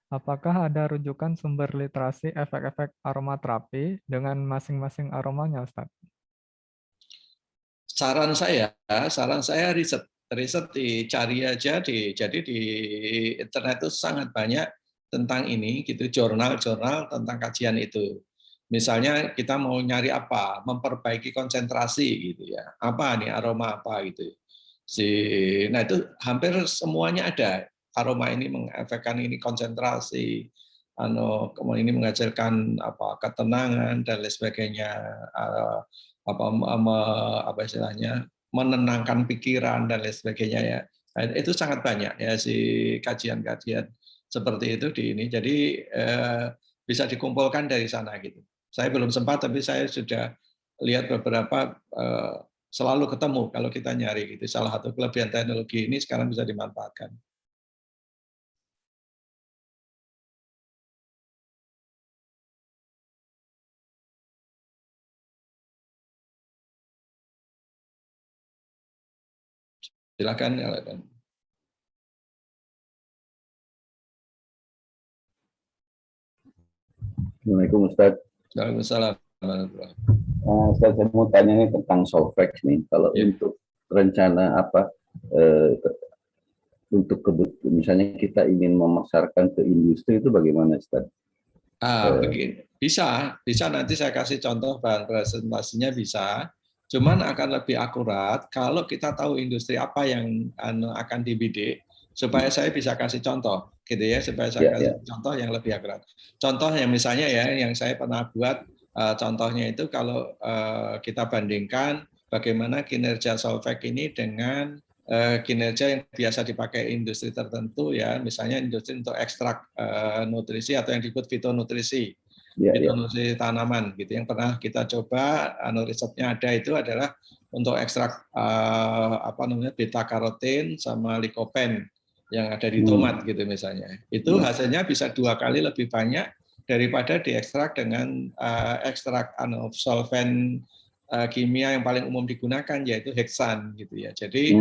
Apakah ada rujukan sumber literasi efek-efek aromaterapi dengan masing-masing aromanya, Ustaz? Saran saya riset dicari aja jadi di internet itu sangat banyak tentang ini gitu, jurnal-jurnal tentang kajian itu. Misalnya kita mau nyari apa, memperbaiki konsentrasi gitu ya. Apa nih aroma apa gitu. Nah itu hampir semuanya ada. Aroma ini mengefekkan ini konsentrasi, kemudian ini menghasilkan apa ketenangan dan lain sebagainya. Apa istilahnya menenangkan pikiran dan lain sebagainya ya. Itu sangat banyak ya si kajian-kajian seperti itu di ini. Jadi bisa dikumpulkan dari sana gitu. Saya belum sempat tapi saya sudah lihat beberapa selalu ketemu kalau kita nyari gitu. Salah satu kelebihan teknologi ini sekarang bisa dimanfaatkan. Silakan. Assalamualaikum Ustaz. Waalaikumsalam. Ustaz, saya mau tanya nih tentang Solvex nih. Kalau untuk rencana apa untuk misalnya kita ingin memasarkan ke industri itu bagaimana, Ustaz? Begini, bisa nanti saya kasih contoh bahan presentasinya bisa. Cuman akan lebih akurat kalau kita tahu industri apa yang akan dibidik, supaya saya bisa kasih contoh, gitu ya, supaya saya kasih contoh yang lebih akurat. Contoh yang misalnya ya, yang saya pernah buat, contohnya itu kalau kita bandingkan bagaimana kinerja Solvex ini dengan kinerja yang biasa dipakai industri tertentu ya, misalnya industri untuk ekstrak nutrisi atau yang disebut fitonutrisi. Fitonutrisi tanaman gitu. Yang pernah kita coba risetnya ada itu adalah untuk ekstrak beta karotin sama likopen yang ada di tomat gitu misalnya. Itu hasilnya bisa 2 kali lebih banyak daripada diekstrak dengan ekstrak solvent kimia yang paling umum digunakan yaitu heksan gitu ya. Jadi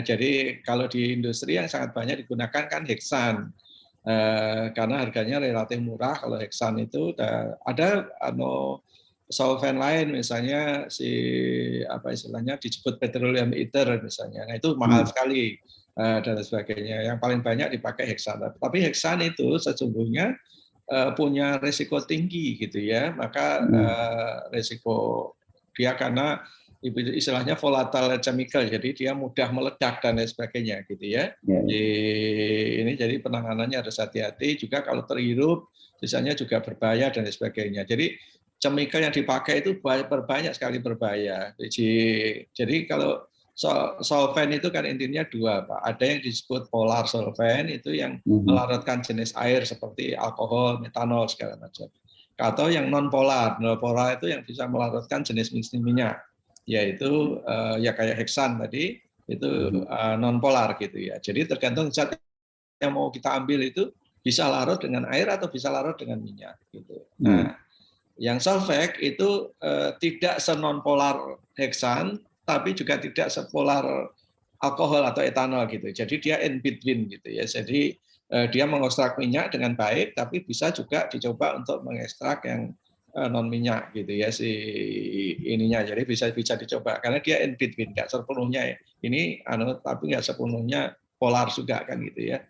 jadi kalau di industri yang sangat banyak digunakan kan heksan. Karena harganya relatif murah. Kalau heksan itu ada solvent lain misalnya apa istilahnya disebut petroleum ether misalnya. Nah itu mahal sekali dan sebagainya. Yang paling banyak dipakai heksan. Tapi heksan itu sesungguhnya punya risiko tinggi gitu ya. Maka risiko dia karena istilahnya volatile chemical, jadi dia mudah meledak dan lain sebagainya gitu ya. Ini jadi penanganannya harus hati-hati juga kalau terhirup, misalnya juga berbahaya dan lain sebagainya. Jadi chemical yang dipakai itu banyak sekali berbahaya. Jadi kalau solvent itu kan intinya 2, Pak. Ada yang disebut polar solvent itu yang melarutkan jenis air seperti alkohol, metanol segala macam. Atau yang non polar itu yang bisa melarutkan jenis minyak. Yaitu ya kayak heksan tadi itu non polar gitu ya. Jadi tergantung zat yang mau kita ambil itu bisa larut dengan air atau bisa larut dengan minyak gitu. Nah, yang Solvex itu tidak senon polar heksan tapi juga tidak sepolar alkohol atau etanol gitu. Jadi dia in between gitu ya. Jadi dia mengekstrak minyak dengan baik tapi bisa juga dicoba untuk mengekstrak yang non minyak gitu ya ininya. Jadi bisa dicoba karena dia in between, nggak sepenuhnya ya. Ini tapi nggak sepenuhnya polar juga kan gitu ya.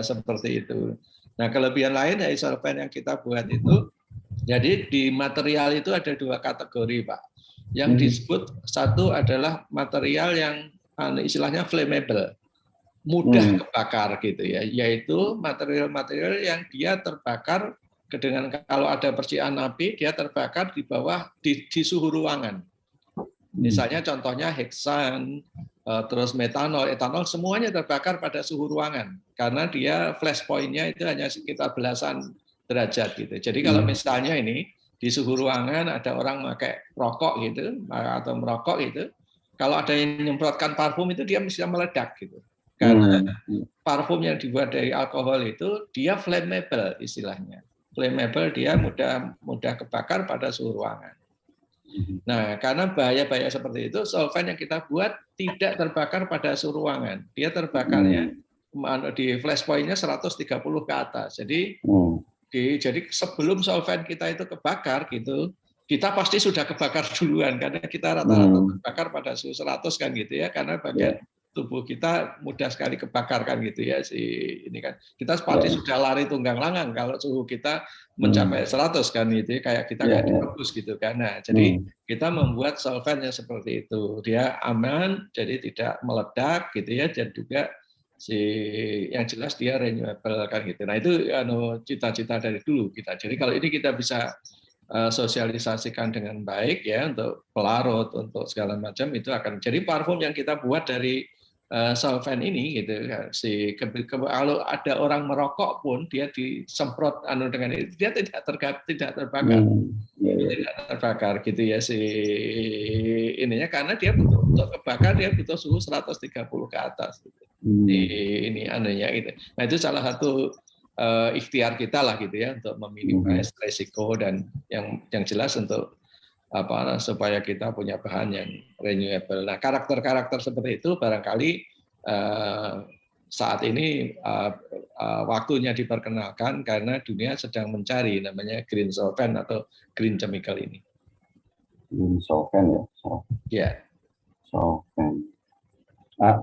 Seperti itu. Nah kelebihan lain dari solvent yang kita buat itu, jadi di material itu ada 2 kategori Pak. Yang disebut satu adalah material yang istilahnya flammable, mudah kebakar gitu ya, yaitu material-material yang dia terbakar dengan kalau ada percikan api dia terbakar di bawah di suhu ruangan. Misalnya contohnya heksan, terus metanol, etanol semuanya terbakar pada suhu ruangan karena dia flash point-nya itu hanya sekitar belasan derajat gitu. Jadi kalau misalnya ini di suhu ruangan ada orang pakai rokok gitu atau merokok gitu, kalau ada yang menyemprotkan parfum itu dia bisa meledak gitu. Karena parfum yang dibuat dari alkohol itu dia flammable istilahnya. Flammable dia mudah kebakar pada suhu ruangan. Nah, karena bahaya-bahaya seperti itu, solvent yang kita buat tidak terbakar pada suhu ruangan. Dia terbakarnya di flash point-nya 130 ke atas. Jadi jadi sebelum solvent kita itu kebakar gitu, kita pasti sudah kebakar duluan karena kita rata-rata terbakar pada suhu 100 kan gitu ya, karena bagian tubuh kita mudah sekali kebakar kan gitu ya ini kan. Kita pasti sudah lari tunggang langgang kalau suhu kita mencapai 100 kan gitu ya, kayak kita nggak direbus gitu kan. Nah, jadi kita membuat solvent yang seperti itu. Dia aman, jadi tidak meledak gitu ya, dan juga yang jelas dia renewable kan gitu. Nah, itu cita-cita dari dulu kita. Jadi kalau ini kita bisa sosialisasikan dengan baik ya untuk pelarut, untuk segala macam, itu akan jadi parfum yang kita buat dari solvent ini gitu. Kalau ada orang merokok pun dia disemprot dengan itu, dia tidak terbakar, tidak terbakar gitu ya ininya, karena dia untuk kebakar dia butuh suhu 130 ke atas gitu. Ini anunya gitu. Nah, itu salah satu ikhtiar kita lah gitu ya untuk meminimalisir resiko, dan yang jelas untuk supaya kita punya bahan yang renewable. Nah, karakter-karakter seperti itu barangkali saat ini waktunya diperkenalkan karena dunia sedang mencari namanya green solvent atau green chemical ini. Green solvent ya. Ya. Solvent.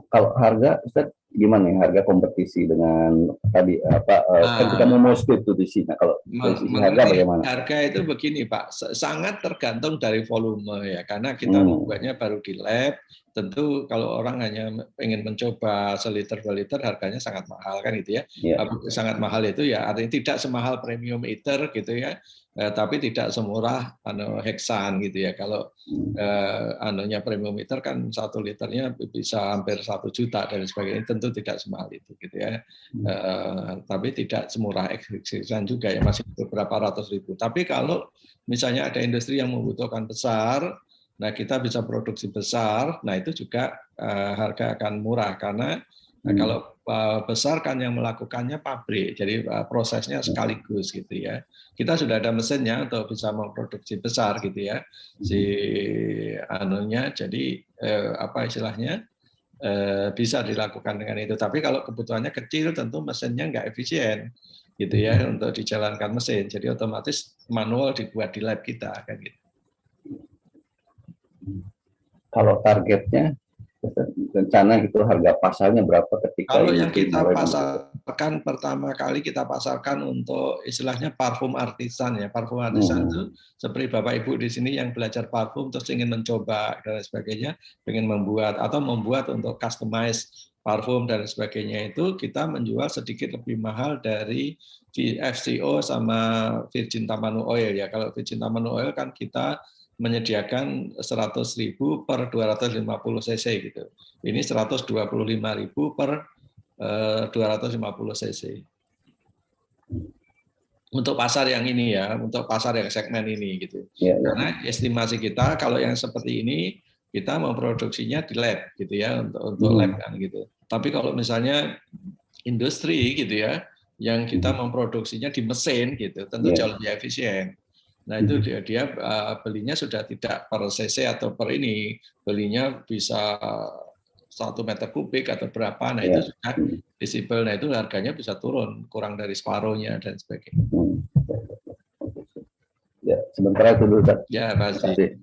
Kalau harga, Ustaz, gimana ya harga kompetisi dengan tadi kan kita mau split tuh di sini. Kalau harga bagaimana? Harga itu begini Pak, sangat tergantung dari volume ya, karena kita membuatnya baru di lab. Tentu kalau orang hanya ingin mencoba seliter 2 liter harganya sangat mahal kan gitu ya. Sangat mahal itu ya artinya tidak semahal premium iter gitu ya, tapi tidak semurah heksan gitu ya. Kalau premium iter kan 1 liternya bisa hampir 1 juta dan sebagainya, tentu tidak semahal itu gitu ya. Tapi tidak semurah heksan juga ya, masih beberapa ratus ribu. Tapi kalau misalnya ada industri yang membutuhkan besar, nah kita bisa produksi besar, nah itu juga harga akan murah karena kalau besar kan yang melakukannya pabrik, jadi prosesnya sekaligus gitu ya. Kita sudah ada mesinnya untuk bisa memproduksi besar gitu ya, jadi istilahnya bisa dilakukan dengan itu. Tapi kalau kebutuhannya kecil, tentu mesinnya nggak efisien gitu ya untuk dijalankan mesin. Jadi otomatis manual dibuat di lab kita kan gitu. Kalau targetnya, rencana itu harga pasarnya berapa ketika kalau yang kita pasarkan pertama kali kita pasarkan untuk istilahnya parfum artisan ya. Parfum artisan itu seperti Bapak Ibu di sini yang belajar parfum terus ingin mencoba dan sebagainya, ingin membuat atau membuat untuk customize parfum dan sebagainya, itu kita menjual sedikit lebih mahal dari FCO sama Virgin Tamanu Oil ya. Kalau Virgin Tamanu Oil kan kita menyediakan 100.000 per 250 cc gitu. Ini 125.000 per 250 cc. Untuk pasar yang ini ya, untuk pasar yang segmen ini gitu. Karena estimasi kita kalau yang seperti ini kita memproduksinya di lab gitu ya, untuk lab kan gitu. Tapi kalau misalnya industri gitu ya, yang kita memproduksinya di mesin gitu, tentu jauh lebih efisien. Nah itu dia belinya sudah tidak per cc atau per ini, belinya bisa 1 meter kubik atau berapa, nah itu sudah visible, nah itu harganya bisa turun kurang dari separuhnya dan sebagainya. Ya, sementara itu dulu, Pak. Ya, pasti.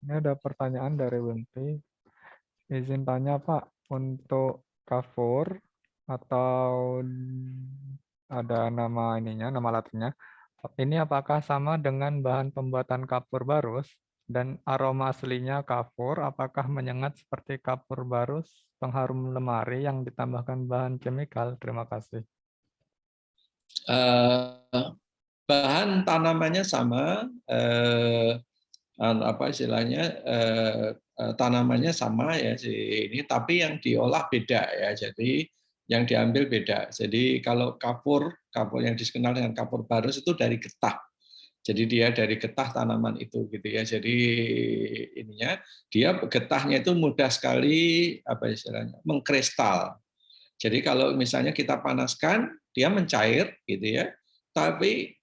Ini ada pertanyaan dari Winti. Izin tanya Pak, untuk kafur atau ada nama ininya, nama latinnya, ini apakah sama dengan bahan pembuatan kapur barus? Dan aroma aslinya kafur apakah menyengat seperti kapur barus, pengharum lemari yang ditambahkan bahan kimikal? Terima kasih. Bahan tanamannya sama, tanamannya sama ya ini, tapi yang diolah beda ya. Jadi yang diambil beda. Jadi kalau kapur yang dikenal dengan kapur barus itu dari getah. Jadi dia dari getah tanaman itu gitu ya. Jadi ininya dia getahnya itu mudah sekali mengkristal. Jadi kalau misalnya kita panaskan dia mencair gitu ya. Tapi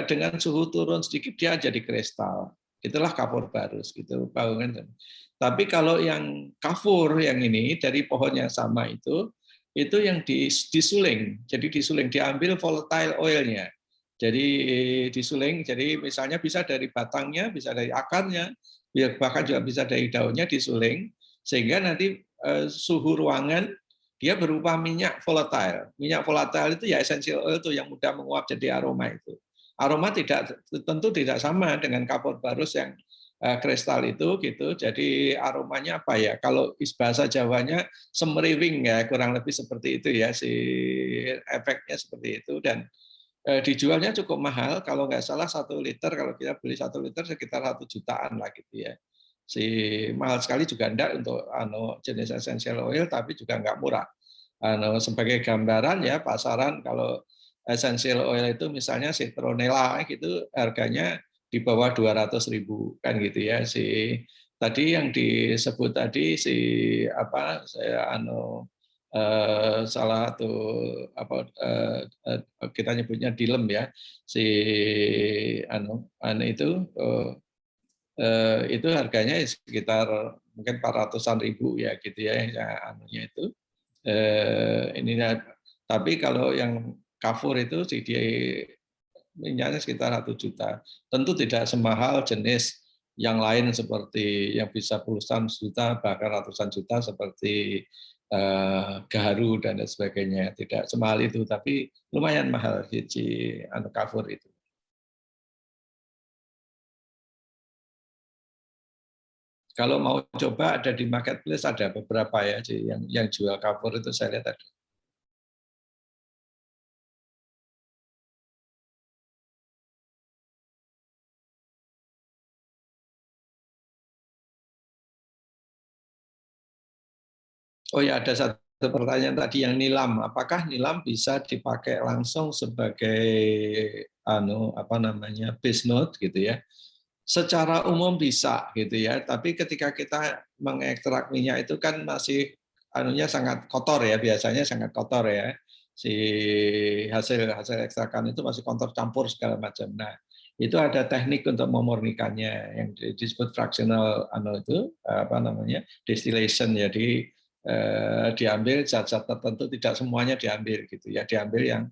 dengan suhu turun sedikit dia jadi kristal. Itulah kapur barus gitu, bangunan. Tapi kalau yang kafur yang ini dari pohon yang sama itu yang disuling. Jadi disuling, diambil volatile oilnya. Jadi disuling, jadi misalnya bisa dari batangnya, bisa dari akarnya, bahkan juga bisa dari daunnya disuling, sehingga nanti suhu ruangan dia berupa minyak volatile. Minyak volatile itu ya essential oil itu yang mudah menguap jadi aroma itu. Aroma tentu tidak sama dengan kapur barus yang kristal itu gitu. Jadi aromanya apa ya? Kalau bahasa Jawanya semeriwing ya, kurang lebih seperti itu ya, si efeknya seperti itu. Dan dijualnya cukup mahal, kalau nggak salah 1 liter, kalau kita beli 1 liter sekitar 1 jutaan lah gitu ya. Mahal sekali juga enggak untuk jenis essential oil, tapi juga nggak murah. Sebagai gambaran ya, pasaran kalau essential oil itu misalnya citronella gitu harganya di bawah 200.000 kan gitu ya. Tadi yang disebut tadi salah satu kita nyebutnya dilem ya, itu harganya sekitar mungkin 400-an ribu ya gitu ya, anunya itu tapi kalau yang kafur itu minyaknya sekitar 1 juta. Tentu tidak semahal jenis yang lain seperti yang bisa puluhan juta bahkan ratusan juta seperti gaharu dan sebagainya. Tidak semahal itu, tapi lumayan mahal kafur itu. Kalau mau coba ada di marketplace, ada beberapa ya yang jual kafur itu saya lihat ada. Oh ya, ada satu pertanyaan tadi yang nilam. Apakah nilam bisa dipakai langsung sebagai base note gitu ya? Secara umum bisa gitu ya, tapi ketika kita mengekstrak minyak itu kan masih sangat kotor ya, biasanya sangat kotor ya. Si hasil ekstrakan itu masih kotor campur segala macam. Nah, itu ada teknik untuk memurnikannya yang disebut fractional distillation. Jadi diambil zat-zat tertentu, tidak semuanya diambil gitu ya, diambil yang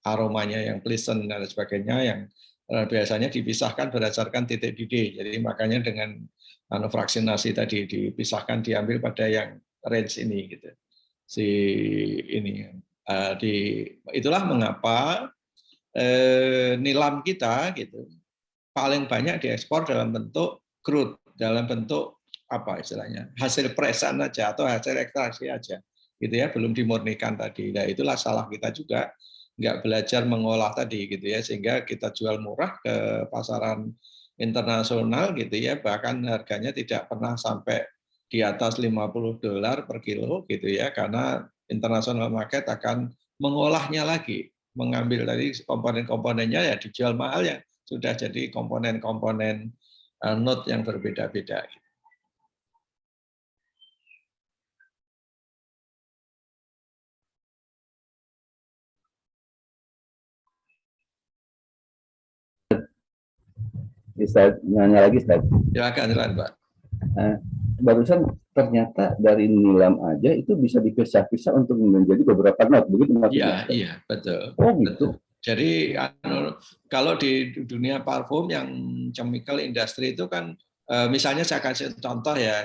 aromanya yang pleasant dan sebagainya, yang biasanya dipisahkan berdasarkan titik didih. Jadi makanya dengan fraksinasi tadi dipisahkan, diambil pada yang range ini gitu. Itulah mengapa nilam kita gitu paling banyak diekspor dalam bentuk crude, dalam bentuk apa istilahnya, hasil presan aja atau hasil ekstraksi aja gitu ya, belum dimurnikan tadi. Nah, itulah salah kita juga, nggak belajar mengolah tadi gitu ya, sehingga kita jual murah ke pasaran internasional gitu ya, bahkan harganya tidak pernah sampai di atas $50 per kilo gitu ya, karena international market akan mengolahnya lagi, mengambil tadi komponen-komponennya ya dijual mahal ya, sudah jadi komponen-komponen note yang berbeda-beda. Bisa nanya lagi, Ustaz? Silakan, Pak. Barusan ternyata dari nilam aja itu bisa dipisah-pisah untuk menjadi beberapa not, begitu maksudnya? Iya, betul. Oh gitu. Betul. Jadi kalau di dunia parfum yang chemical industry itu kan, misalnya saya kasih contoh ya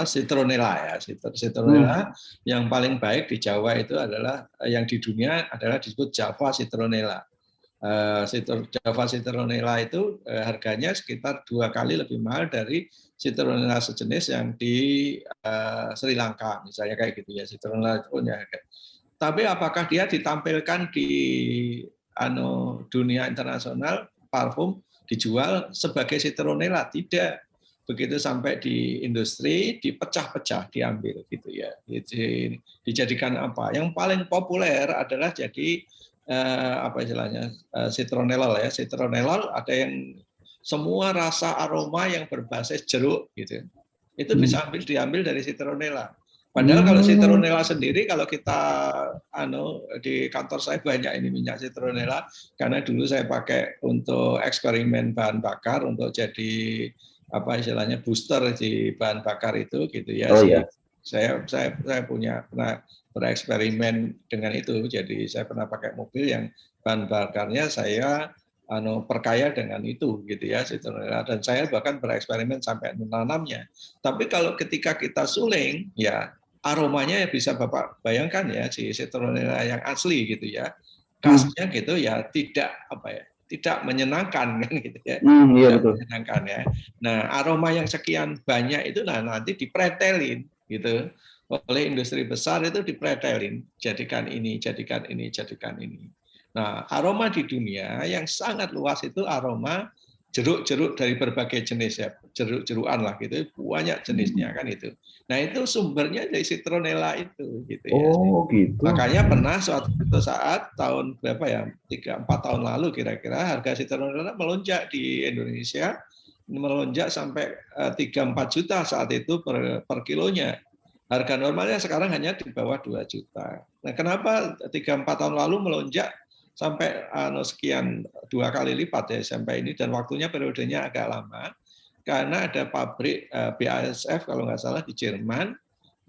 citronella ya, citronella yang paling baik di Jawa itu adalah, yang di dunia adalah disebut Java citronella. Java citronella itu harganya sekitar 2 kali lebih mahal dari citronella sejenis yang di Sri Lanka misalnya kayak gitu ya, citronella punya. Tapi apakah dia ditampilkan di dunia internasional parfum dijual sebagai citronella? Tidak. Begitu sampai di industri dipecah-pecah, diambil gitu ya. Dijadikan apa? Yang paling populer adalah jadi citronellol ya. Citronellol ada yang semua rasa aroma yang berbasis jeruk gitu. Itu bisa diambil dari citronella. Padahal kalau citronella sendiri, kalau kita di kantor saya banyak ini minyak citronella, karena dulu saya pakai untuk eksperimen bahan bakar untuk jadi apa istilahnya booster di bahan bakar itu gitu ya. Oh iya. Saya pernah bereksperimen dengan itu. Jadi saya pernah pakai mobil yang bahan bakarnya saya perkaya dengan itu gitu ya citronella, dan saya bahkan bereksperimen sampai menanamnya. Tapi kalau ketika kita suling ya aromanya bisa Bapak bayangkan ya, si citronella yang asli gitu ya, khasnya gitu ya, tidak menyenangkan kan gitu ya, Iya, tidak betul. menyenangkan ya. Nah aroma yang sekian banyak itu nanti dipretelin gitu oleh industri besar, itu dipretelin, jadikan ini, jadikan ini, jadikan ini. Nah aroma di dunia yang sangat luas itu aroma jeruk-jeruk dari berbagai jenis ya, jeruk-jerukan lah gitu, banyak jenisnya kan itu. Nah itu sumbernya dari citronella itu gitu ya. Oh gitu. Makanya pernah suatu saat tahun berapa ya, 3-4 tahun lalu kira-kira, harga citronella melonjak di Indonesia, melonjak sampai 3-4 juta saat itu per kilonya. Harga normalnya sekarang hanya di bawah 2 juta. Nah kenapa 3-4 tahun lalu melonjak sampai sekian 2 kali lipat ya sampai ini, dan waktunya periodenya agak lama karena ada pabrik BASF kalau nggak salah di Jerman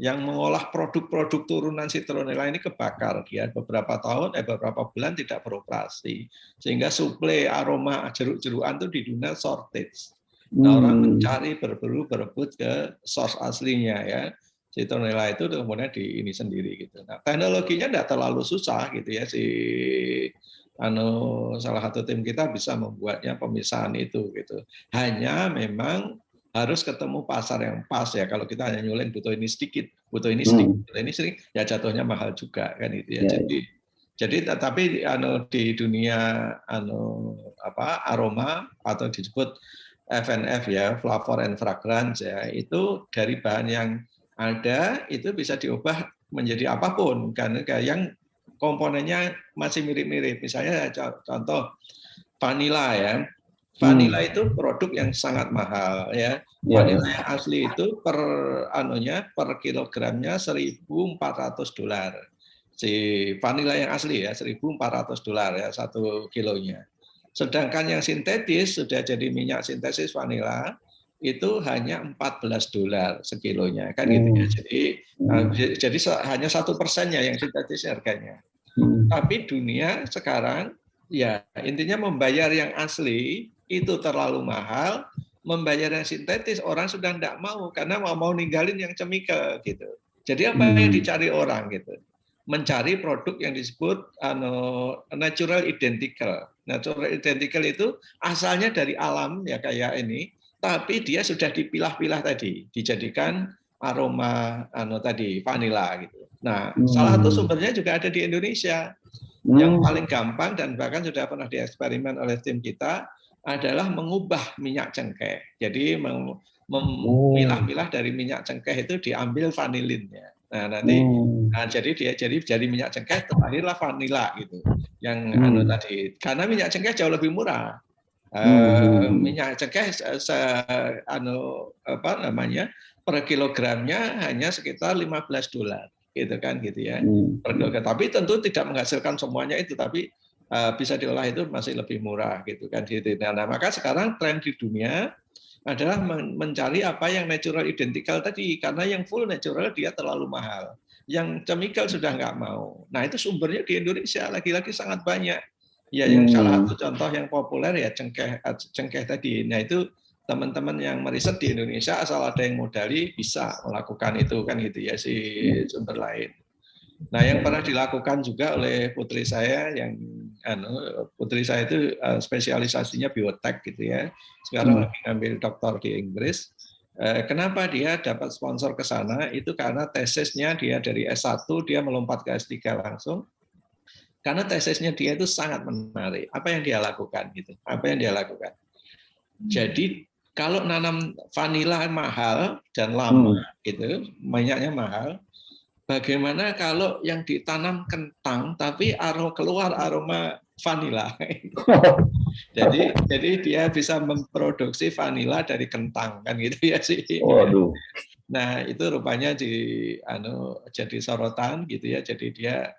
yang mengolah produk-produk turunan citronella ini kebakar, dia beberapa bulan tidak beroperasi, sehingga suplai aroma jeruk-jerukan itu di dunia shortage. Nah, orang mencari berebut ke source aslinya ya. Citronella itu kemudian di ini sendiri gitu. Nah, teknologinya tidak terlalu susah gitu ya, salah satu tim kita bisa membuatnya pemisahan itu gitu. Hanya memang harus ketemu pasar yang pas ya. Kalau kita hanya nyuling butuh ini sedikit, butuh ini sedikit, ya jatuhnya mahal juga kan itu ya. Jadi tetapi di dunia aroma atau disebut FNF ya, flavor and fragrance ya, itu dari bahan yang ada itu bisa diubah menjadi apapun karena yang komponennya masih mirip-mirip. Misalnya contoh vanila ya. Vanila itu produk yang sangat mahal ya. Vanila yang asli itu per kilogramnya $1.400. Si vanila yang asli ya $1.400 ya 1 kilonya. Sedangkan yang sintetis sudah jadi minyak sintesis vanila itu hanya $14 sekilonya kan gitu ya. Jadi hanya 1% yang sintetis harganya. Tapi dunia sekarang ya intinya membayar yang asli itu terlalu mahal, membayar yang sintetis orang sudah tidak mau karena mau ninggalin yang chemical gitu. Jadi apa yang dicari orang gitu? Mencari produk yang disebut natural identical. Natural identical itu asalnya dari alam ya kayak ini, tapi dia sudah dipilah-pilah tadi, dijadikan aroma tadi vanila gitu. Nah, salah satu sumbernya juga ada di Indonesia. Yang paling gampang dan bahkan sudah pernah dieksperimen oleh tim kita adalah mengubah minyak cengkeh. Jadi memilah-milah dari minyak cengkeh itu diambil vanilinnya. Nah, nanti jadi minyak cengkeh terlahirlah vanila gitu. Yang tadi karena minyak cengkeh jauh lebih murah. Minyak cengkeh per kilogramnya hanya sekitar $15 gitu kan gitu ya per kilogram. Tapi tentu tidak menghasilkan semuanya itu, tapi bisa diolah itu masih lebih murah gitu kan gitu. Nah, maka sekarang tren di dunia adalah mencari apa yang natural identical tadi, karena yang full natural dia terlalu mahal, yang chemical sudah nggak mau. Nah itu sumbernya di Indonesia lagi-lagi sangat banyak. Ya, yang salah satu contoh yang populer ya cengkeh tadi. Nah itu teman-teman yang meriset di Indonesia asal ada yang modali bisa melakukan itu kan gitu ya si sumber lain. Nah yang pernah dilakukan juga oleh putri saya yang putri saya itu spesialisasinya biotek gitu ya. Sekarang lagi ngambil doktor di Inggris. Kenapa dia dapat sponsor ke sana? Itu karena tesisnya dia dari S1 dia melompat ke S3 langsung. Karena tesisnya dia itu sangat menarik. Apa yang dia lakukan gitu? Apa yang dia lakukan? Jadi kalau nanam vanila mahal dan lama gitu, minyaknya mahal. Bagaimana kalau yang ditanam kentang tapi keluar aroma vanila? jadi dia bisa memproduksi vanila dari kentang kan gitu ya sih. Waduh. Nah, itu rupanya jadi sorotan gitu ya. Jadi dia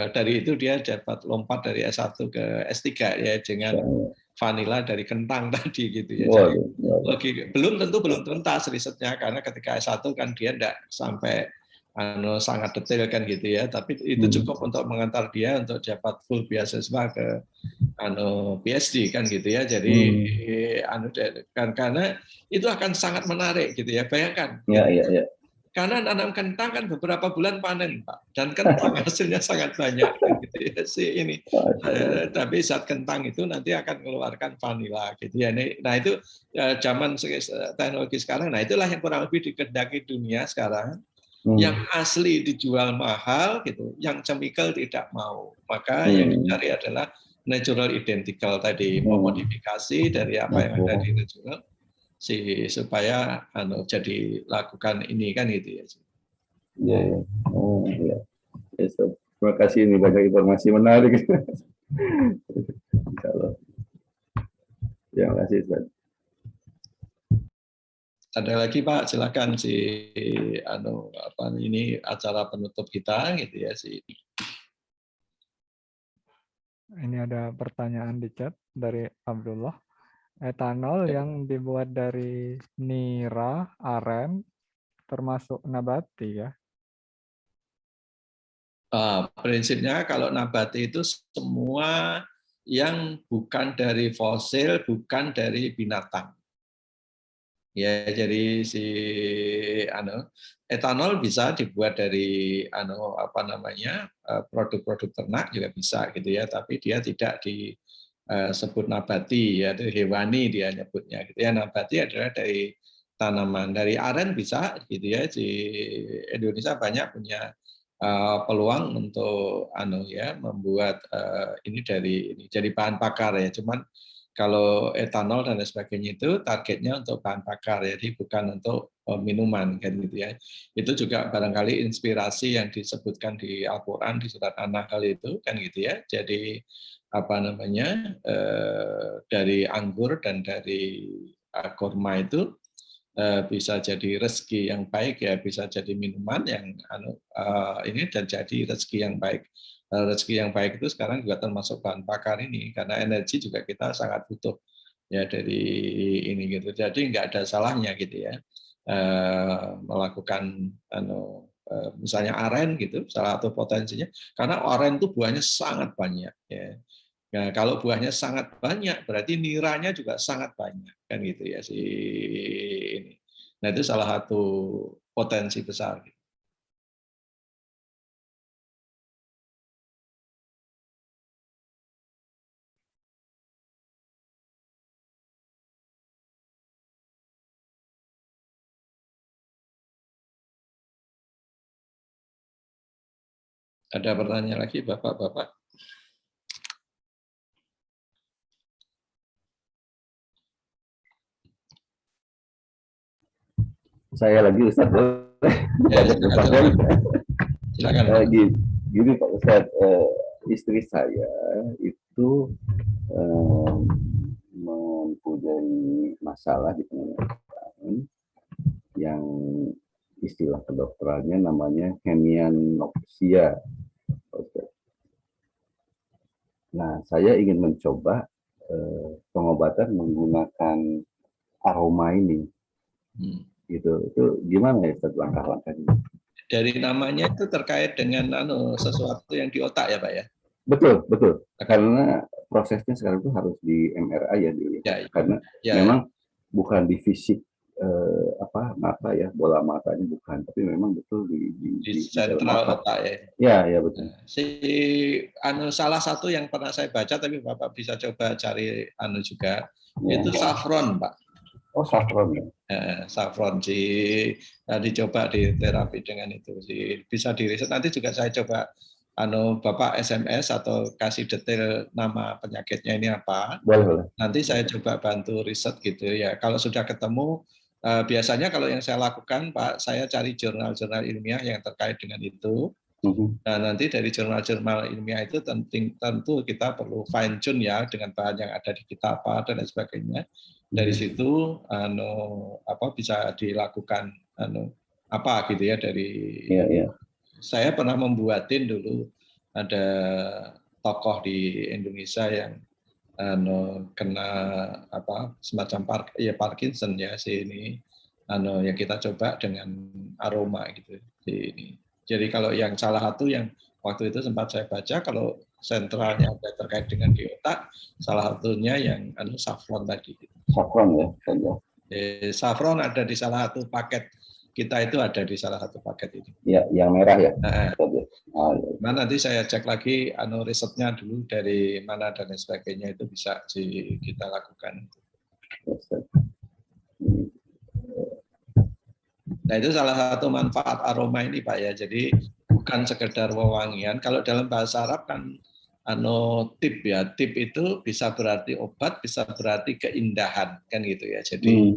dari itu dia dapat lompat dari S1 ke S3 ya dengan vanila dari kentang tadi gitu ya. Jadi belum tuntas risetnya karena ketika S1 kan dia tidak sampai sangat detail kan gitu ya, tapi itu cukup untuk mengantar dia untuk dapat full beasiswa ke PhD kan gitu ya. Jadi karena itu akan sangat menarik gitu ya. Bayangkan. Iya. Karena nanam kentang kan beberapa bulan panen, Pak. Dan kentang hasilnya sangat banyak kan gitu ya sih ini. Tapi saat kentang itu nanti akan mengeluarkan vanila gitu ya. Nah, itu zaman teknologi sekarang. Nah, itulah yang kurang lebih dikehendaki dunia sekarang. Yang asli dijual mahal gitu, yang chemical tidak mau. Maka yang dicari adalah natural identical tadi, memodifikasi dari apa yang ada di natural supaya jadi lakukan ini kan gitu ya. Iya. Oh iya. Yes, terima kasih, ini banyak informasi menarik. Insyaallah. Terima kasih, Ustaz. Ada lagi Pak, silakan ini acara penutup kita gitu ya sih. Ini ada pertanyaan di chat dari Abdullah. Etanol yang dibuat dari nira, aren, termasuk nabati ya? Prinsipnya kalau nabati itu semua yang bukan dari fosil, bukan dari binatang. Ya, jadi etanol bisa dibuat dari produk-produk ternak juga bisa gitu ya, tapi dia tidak disebut nabati ya, itu hewani dia nyebutnya gitu ya. Nabati adalah dari tanaman, dari aren bisa gitu ya. Di Indonesia banyak punya peluang untuk membuat ini dari bahan bakar ya. Cuman kalau etanol dan sebagainya itu targetnya untuk bahan bakar, jadi bukan untuk minuman kan gitu ya. Itu juga barangkali inspirasi yang disebutkan di Al-Qur'an di surat An-Nahl itu kan gitu ya. Jadi dari anggur dan dari kurma itu bisa jadi rezeki yang baik ya, bisa jadi minuman yang ini dan jadi rezeki yang baik. Rezeki yang baik itu sekarang juga termasuk bahan bakar ini, karena energi juga kita sangat butuh ya dari ini gitu. Jadi nggak ada salahnya gitu ya melakukan misalnya aren gitu, salah satu potensinya, karena aren itu buahnya sangat banyak ya. Nah, kalau buahnya sangat banyak, berarti niranya juga sangat banyak, kan gitu ya si ini. Nah, itu salah satu potensi besar. Ada pertanyaan lagi, Bapak-bapak? Saya lagi, Ustaz. Ya, silakan. Gini Pak Ustaz, istri saya itu mempunyai masalah di pengeluaran yang istilah kedokterannya namanya hemianopsia. Nah, saya ingin mencoba pengobatan menggunakan aroma ini. Gitu. Itu gimana ya Ustaz langkah-langkahnya? Dari namanya itu terkait dengan sesuatu yang di otak ya Pak ya? Betul. Karena prosesnya sekarang itu harus di MRI ya dilihat. Ya. Karena memang bukan di fisik mata ya, bola matanya bukan, tapi memang betul di sentral otak ya. Ya betul. Salah satu yang pernah saya baca, tapi Bapak bisa coba cari juga, itu saffron Pak. Oh, saffron ya. Saffron dicoba di terapi dengan itu bisa diriset. Nanti juga saya coba Bapak SMS atau kasih detail nama penyakitnya ini apa. Boleh. Nanti saya coba bantu riset gitu ya. Kalau sudah ketemu, biasanya kalau yang saya lakukan Pak, saya cari jurnal-jurnal ilmiah yang terkait dengan itu. Nah, nanti dari jurnal-jurnal ilmiah itu tentu kita perlu fine tune ya dengan bahan yang ada di kitab dan lain sebagainya. Dari situ bisa dilakukan apa gitu ya dari. Saya pernah membuatin dulu ada tokoh di Indonesia yang kena apa semacam Parkinson ya si ini yang kita coba dengan aroma gitu ini. Jadi kalau yang salah satu yang waktu itu sempat saya baca kalau sentralnya ada terkait dengan di otak, salah satunya yang saffron tadi. Saffron ya. Saffron ada di salah satu paket kita itu ada di salah satu paket ini. Ya, yang merah ya. Nah, nanti saya cek lagi risetnya dulu dari mana dan lain sebagainya itu bisa kita lakukan. Nah itu salah satu manfaat aroma ini Pak ya. Jadi bukan sekedar wewangian. Kalau dalam bahasa Arab kan tip ya. Tip itu bisa berarti obat, bisa berarti keindahan kan gitu ya. Jadi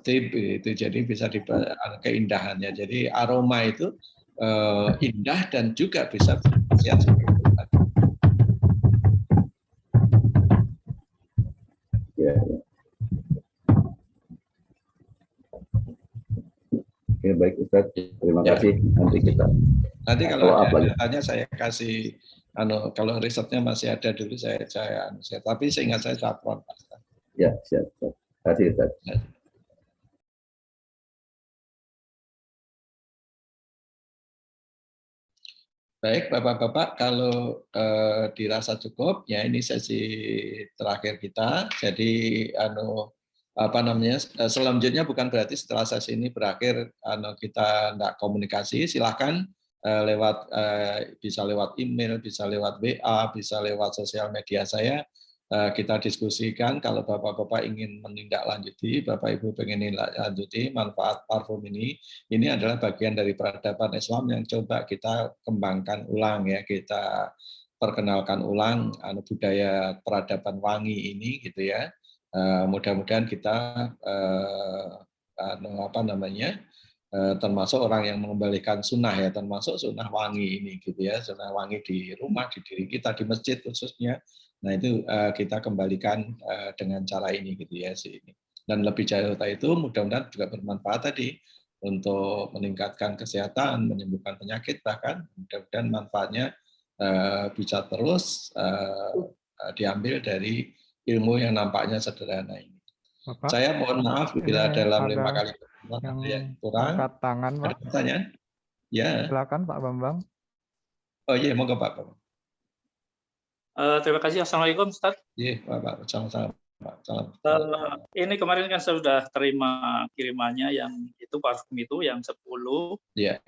tip itu jadi bisa keindahannya. Jadi aroma itu indah dan juga bisa berkhasiat sebagai obat. Ya. Oke, baik Ustaz. Terima kasih. Nanti kalau ada tanya saya kasih kalau risetnya masih ada dulu saya tapi seingat saya saffron. Ya, siap. Terima kasih Ustaz. Baik, Bapak-Bapak, kalau dirasa cukup, ya ini sesi terakhir kita. Jadi, selanjutnya bukan berarti setelah sesi ini berakhir, kita tidak komunikasi. Silahkan bisa lewat email, bisa lewat WA, bisa lewat sosial media saya. Kita diskusikan kalau Bapak-Bapak ingin menindaklanjuti, Bapak Ibu ingin menindaklanjuti manfaat parfum ini adalah bagian dari peradaban Islam yang coba kita kembangkan ulang ya, kita perkenalkan ulang budaya peradaban wangi ini gitu ya. Mudah-mudahan kita termasuk orang yang mengembalikan sunnah ya, termasuk sunnah wangi ini gitu ya, sunnah wangi di rumah, di diri kita, di masjid khususnya. Nah itu kita kembalikan dengan cara ini gitu ya sih. Dan lebih jauh dari itu mudah-mudahan juga bermanfaat tadi untuk meningkatkan kesehatan, menyembuhkan penyakit, bahkan mudah-mudahan manfaatnya bisa terus diambil dari ilmu yang nampaknya sederhana ini. Bapak, saya mohon maaf bila dalam 5 kali yang kurang. Angkat tangan, Pak. Ada pertanyaan? Ya. Silakan Pak Bambang. Oh iya, monggo Pak Bambang. Terima kasih. Assalamualaikum, Ustaz. Iya, Pak. Salam. Ini kemarin kan saya sudah terima kirimannya yang itu parfum itu yang 10. Iya.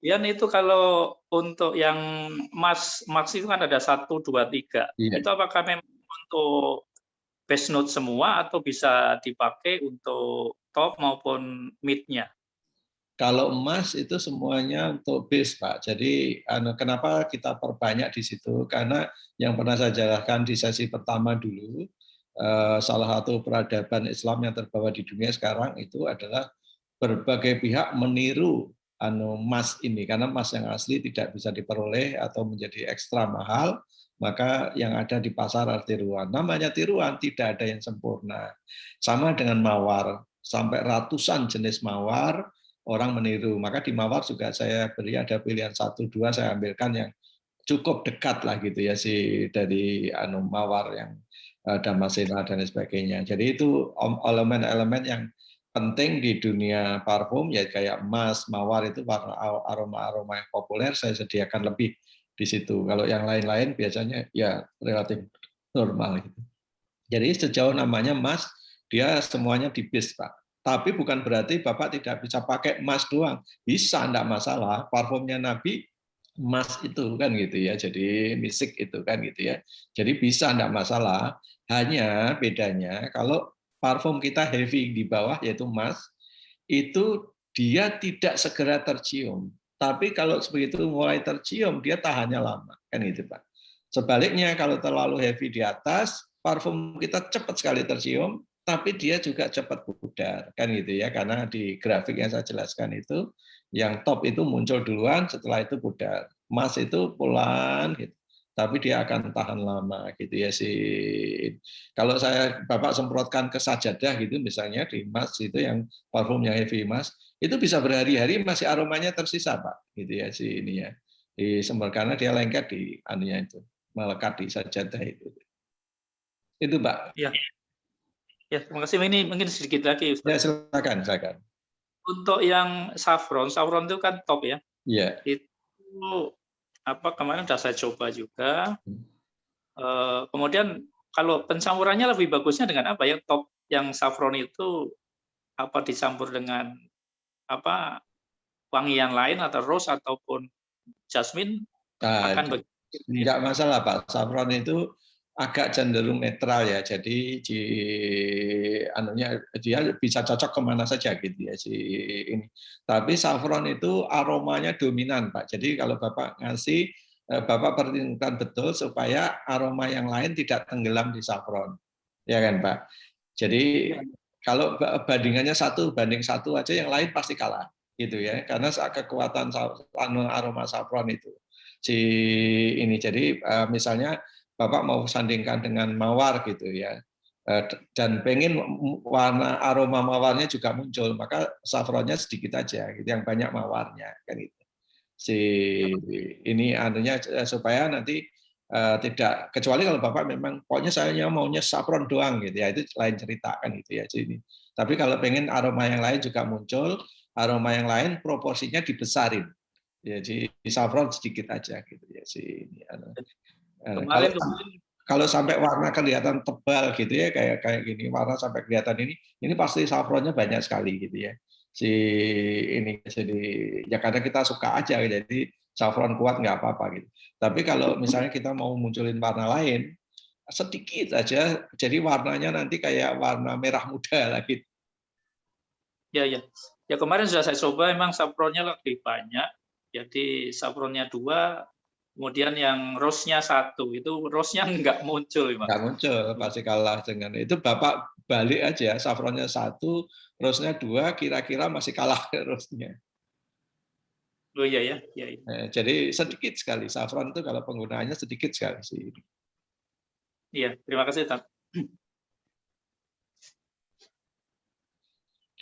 Yan itu kalau untuk yang Max itu kan ada 1, 2, 3. Iya. Itu apakah memang untuk base note semua atau bisa dipakai untuk top maupun mid-nya? Kalau emas itu semuanya untuk base, Pak. Jadi kenapa kita perbanyak di situ? Karena yang pernah saya jelaskan di sesi pertama dulu, salah satu peradaban Islam yang terbawa di dunia sekarang itu adalah berbagai pihak meniru emas ini. Karena emas yang asli tidak bisa diperoleh atau menjadi ekstra mahal, maka yang ada di pasar adalah tiruan. Namanya tiruan, tidak ada yang sempurna. Sama dengan mawar, sampai ratusan jenis mawar, orang meniru. Maka di mawar juga saya beri ada pilihan 1, 2 saya ambilkan yang cukup dekat lah gitu ya dari mawar yang Damascena dan sebagainya. Jadi itu elemen-elemen yang penting di dunia parfum ya kayak emas, mawar itu warna aroma-aroma yang populer saya sediakan lebih di situ. Kalau yang lain-lain biasanya ya relatif normal gitu. Jadi sejauh namanya emas dia semuanya di base, Pak. Tapi bukan berarti Bapak tidak bisa pakai emas doang. Bisa, enggak masalah. Parfumnya Nabi emas itu kan gitu ya. Jadi misik itu kan gitu ya. Jadi bisa, enggak masalah. Hanya bedanya kalau parfum kita heavy di bawah yaitu emas, itu dia tidak segera tercium. Tapi kalau begitu mulai tercium, dia tahannya lama. Kan gitu, Pak. Sebaliknya kalau terlalu heavy di atas, parfum kita cepat sekali tercium, tapi dia juga cepat pudar, kan gitu ya, karena di grafik yang saya jelaskan itu, yang top itu muncul duluan, setelah itu pudar. Emas itu pelan, gitu. tapi dia akan tahan lama gitu ya sih. Kalau Bapak semprotkan ke sajadah gitu misalnya di mask itu yang parfumnya heavy mask, itu bisa berhari-hari masih aromanya tersisa Pak, gitu ya sih ini ya. Karena dia lengket di anunya itu, melekat di sajadah itu. Itu Pak. Ya. Ya, terima kasih. Ini mungkin sedikit lagi Ustaz. Ya, silakan. Untuk yang saffron itu kan top ya. Iya. Itu kemarin sudah saya coba juga. Kemudian kalau pencampurannya lebih bagusnya dengan apa ya? Top yang saffron itu dicampur dengan wangian lain atau rose ataupun jasmine akan enggak masalah Pak. Saffron itu agak cenderung netral ya, jadi dia bisa cocok kemana saja gitu ya ini. Tapi saffron itu aromanya dominan Pak. Jadi kalau Bapak ngasih, Bapak perhatikan betul supaya aroma yang lain tidak tenggelam di saffron, ya kan Pak. Jadi kalau bandingannya 1:1 aja, yang lain pasti kalah gitu ya, karena kekuatan aroma saffron itu. Jadi misalnya Bapak mau sandingkan dengan mawar gitu ya, dan pengen warna aroma mawarnya juga muncul, maka saffronnya sedikit aja, gitu, yang banyak mawarnya kan itu. Ini anunya supaya nanti tidak, kecuali kalau Bapak memang pokoknya saya maunya saffron doang gitu ya, itu lain cerita kan gitu ya sini. Tapi kalau pengen aroma yang lain juga muncul, aroma yang lain proporsinya dibesarin. Ya, di saffron sedikit aja gitu ya sini. Kalau sampai warna kelihatan tebal gitu ya, kayak gini, warna sampai kelihatan ini pasti saffronnya banyak sekali gitu ya. Jadi ya karena kita suka aja, jadi saffron kuat nggak apa-apa gitu. Tapi kalau misalnya kita mau munculin warna lain, sedikit aja, jadi warnanya nanti kayak warna merah muda lagi. Ya. Ya kemarin sudah saya coba, emang saffronnya lebih banyak. Jadi saffronnya 2. Kemudian yang rose-nya 1, itu rose-nya nggak muncul. Nggak muncul, pasti kalah dengan itu. Bapak balik aja, saffronnya 1, rose-nya 2, kira-kira masih kalah rose-nya. Oh iya ya. Jadi sedikit sekali, saffron itu kalau penggunaannya sedikit sekali sih. Iya, terima kasih Pak.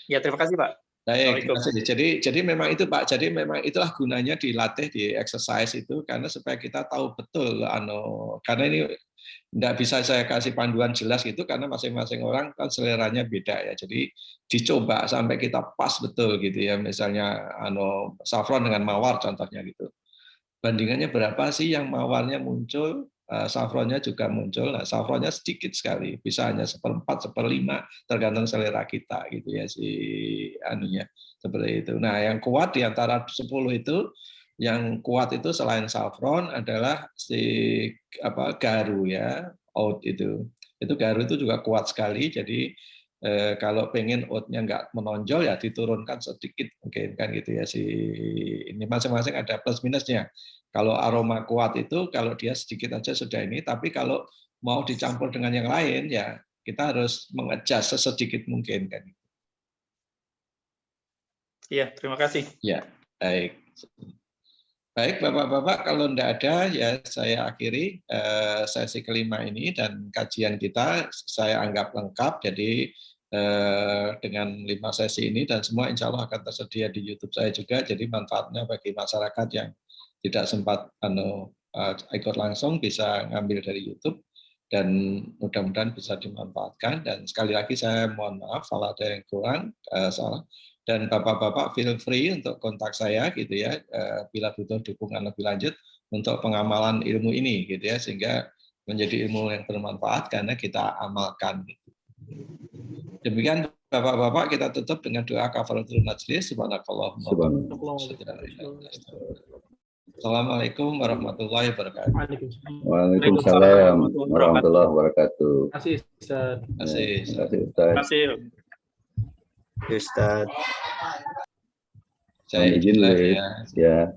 Ya, terima kasih Pak. Baik, jadi memang itu Pak, jadi memang itulah gunanya dilatih di exercise itu, karena supaya kita tahu betul karena ini tidak bisa saya kasih panduan jelas gitu, karena masing-masing orang kan seleranya beda ya, jadi dicoba sampai kita pas betul gitu ya, misalnya saffron dengan mawar contohnya gitu, bandingannya berapa sih yang mawarnya muncul, saffronnya juga muncul. Nah, saffronnya sedikit sekali, bisa hanya 1/4, 1/5, tergantung selera kita gitu ya anunya seperti itu. Nah, yang kuat di antara 10 itu, yang kuat itu selain saffron adalah garu ya, oud itu. Itu garu itu juga kuat sekali. Jadi kalau pengen oatnya nggak menonjol ya diturunkan sedikit mungkin kan gitu ya ini masing-masing ada plus minusnya. Kalau aroma kuat itu kalau dia sedikit aja sudah ini, tapi kalau mau dicampur dengan yang lain ya kita harus mengadjust sesedikit mungkin kan. Iya, terima kasih. Ya, baik. Baik, Bapak-Bapak, kalau tidak ada, ya saya akhiri sesi kelima ini, dan kajian kita saya anggap lengkap. Jadi dengan 5 sesi ini, dan semua insya Allah akan tersedia di YouTube saya juga, jadi manfaatnya bagi masyarakat yang tidak sempat ikut langsung bisa ngambil dari YouTube, dan mudah-mudahan bisa dimanfaatkan. Dan sekali lagi saya mohon maaf kalau ada yang kurang, salah. Dan Bapak-Bapak feel free untuk kontak saya gitu ya, bila butuh dukungan lebih lanjut untuk pengamalan ilmu ini gitu ya, sehingga menjadi ilmu yang bermanfaat karena kita amalkan. Demikian Bapak-Bapak, kita tutup dengan doa kafaratul majlis. Subhanakallahumma wa bihamdika. Assalamualaikum warahmatullahi wabarakatuh. Waalaikumsalam warahmatullahi wabarakatuh. Terima kasih Ustaz. Terima kasih Ustaz. Ustaz. Saya izin ya.